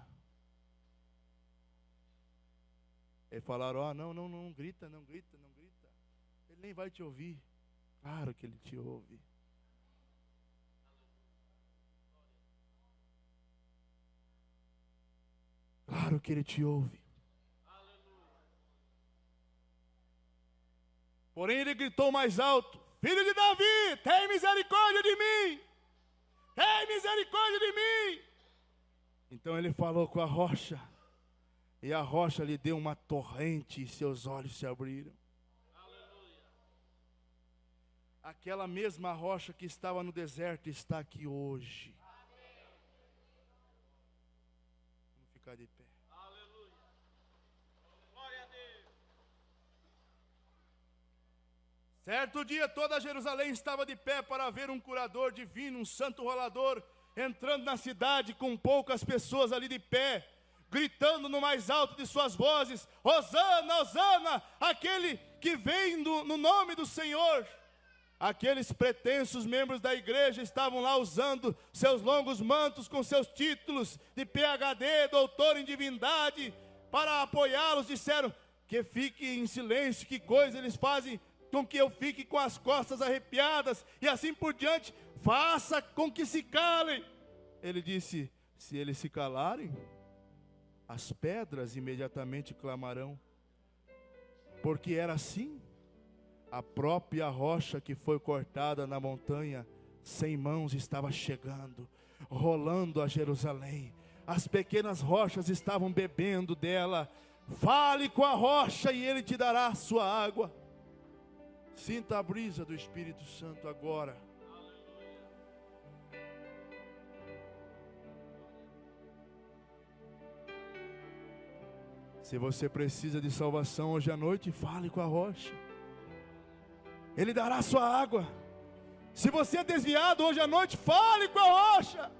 Eles falaram: ó, não grita, não grita. Ele nem vai te ouvir. Claro que ele te ouve. Claro que ele te ouve. Porém ele gritou mais alto: filho de Davi, tem misericórdia de mim. Tem misericórdia de mim. Então ele falou com a rocha, e a rocha lhe deu uma torrente, e seus olhos se abriram. Aquela mesma rocha que estava no deserto está aqui hoje. Vamos ficar de pé. Aleluia. Glória a Deus. Certo dia toda Jerusalém estava de pé para ver um curador divino, um santo rolador, entrando na cidade com poucas pessoas ali de pé, gritando no mais alto de suas vozes: Hosana, Hosana, aquele que vem no nome do Senhor. Aqueles pretensos membros da igreja estavam lá usando seus longos mantos com seus títulos de PhD, doutor em divindade. Para apoiá-los disseram que fique em silêncio, que coisa eles fazem com que eu fique com as costas arrepiadas, e assim por diante, faça com que se calem. Ele disse: Se eles se calarem, as pedras imediatamente clamarão. Porque era assim. A própria rocha que foi cortada na montanha, sem mãos, estava chegando, rolando a Jerusalém. As pequenas rochas estavam bebendo dela. Fale com a rocha e ele te dará a sua água. Sinta a brisa do Espírito Santo agora. Se você precisa de salvação hoje à noite, fale com a rocha. Ele dará a sua água. Se você é desviado hoje à noite, fale com a rocha.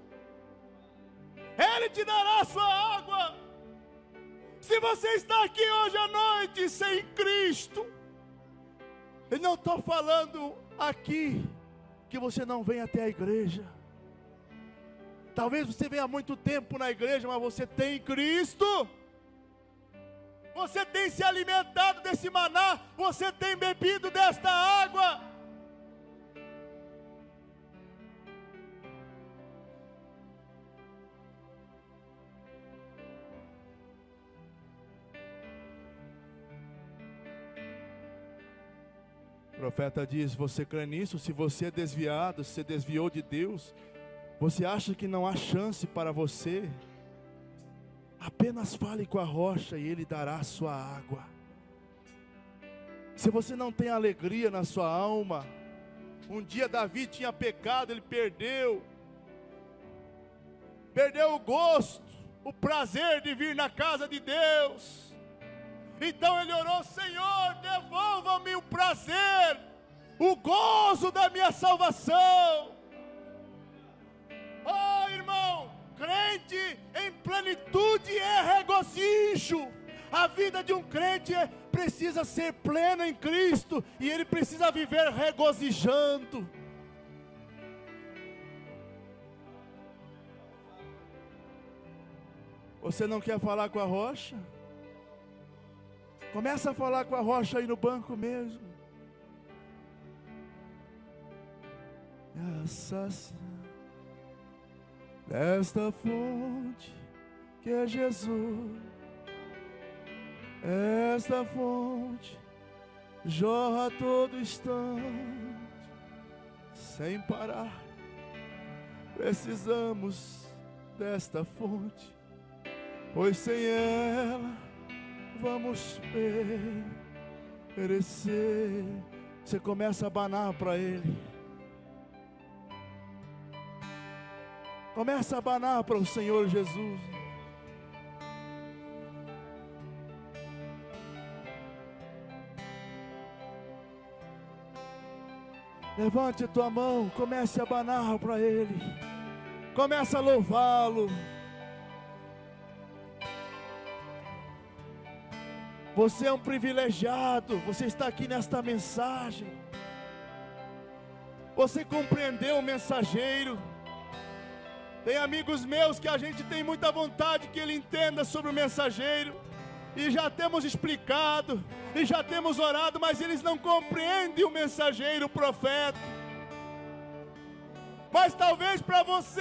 Ele te dará a sua água. Se você está aqui hoje à noite sem Cristo, eu não estou falando aqui que você não venha até a igreja. Talvez você venha há muito tempo na igreja, mas você tem Cristo. Você tem se alimentado desse maná, você tem bebido desta água. O profeta diz: você crê nisso? Se você é desviado, se você desviou de Deus, você acha que não há chance para você? Apenas fale com a rocha e ele dará a sua água. Se você não tem alegria na sua alma, um dia Davi tinha pecado, ele perdeu o gosto, o prazer de vir na casa de Deus. Então ele orou: Senhor, devolva-me o prazer, o gozo da minha salvação. Oh, irmão, crente em plenitude é regozijo. A vida de um crente precisa ser plena em Cristo, e ele precisa viver regozijando. Você não quer falar com a rocha? Começa a falar com a rocha aí no banco mesmo. Desta fonte que é Jesus, esta fonte jorra todo instante, sem parar. Precisamos desta fonte, pois sem ela vamos perecer. Você começa a abanar para Ele. Começa a abanar para o Senhor Jesus. Levante a tua mão, comece a abanar para Ele. Comece a louvá-lo. Você é um privilegiado, você está aqui nesta mensagem. Você compreendeu o mensageiro. Tem amigos meus que a gente tem muita vontade que ele entenda sobre o mensageiro, e já temos explicado, e já temos orado, mas eles não compreendem o mensageiro, o profeta. Mas talvez para você,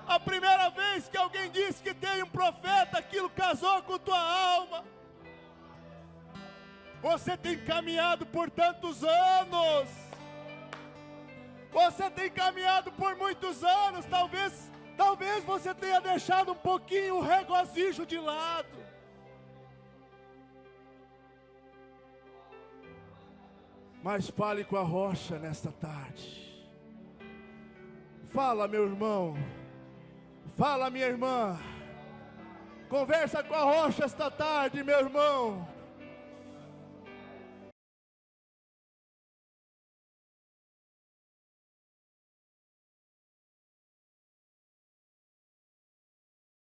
a primeira vez que alguém disse que tem um profeta, aquilo casou com tua alma. Você tem caminhado por tantos anos, você tem caminhado por muitos anos, talvez você tenha deixado um pouquinho o regozijo de lado. Mas fale com a rocha nesta tarde. Fala, meu irmão. Fala, minha irmã. Conversa com a rocha esta tarde, meu irmão.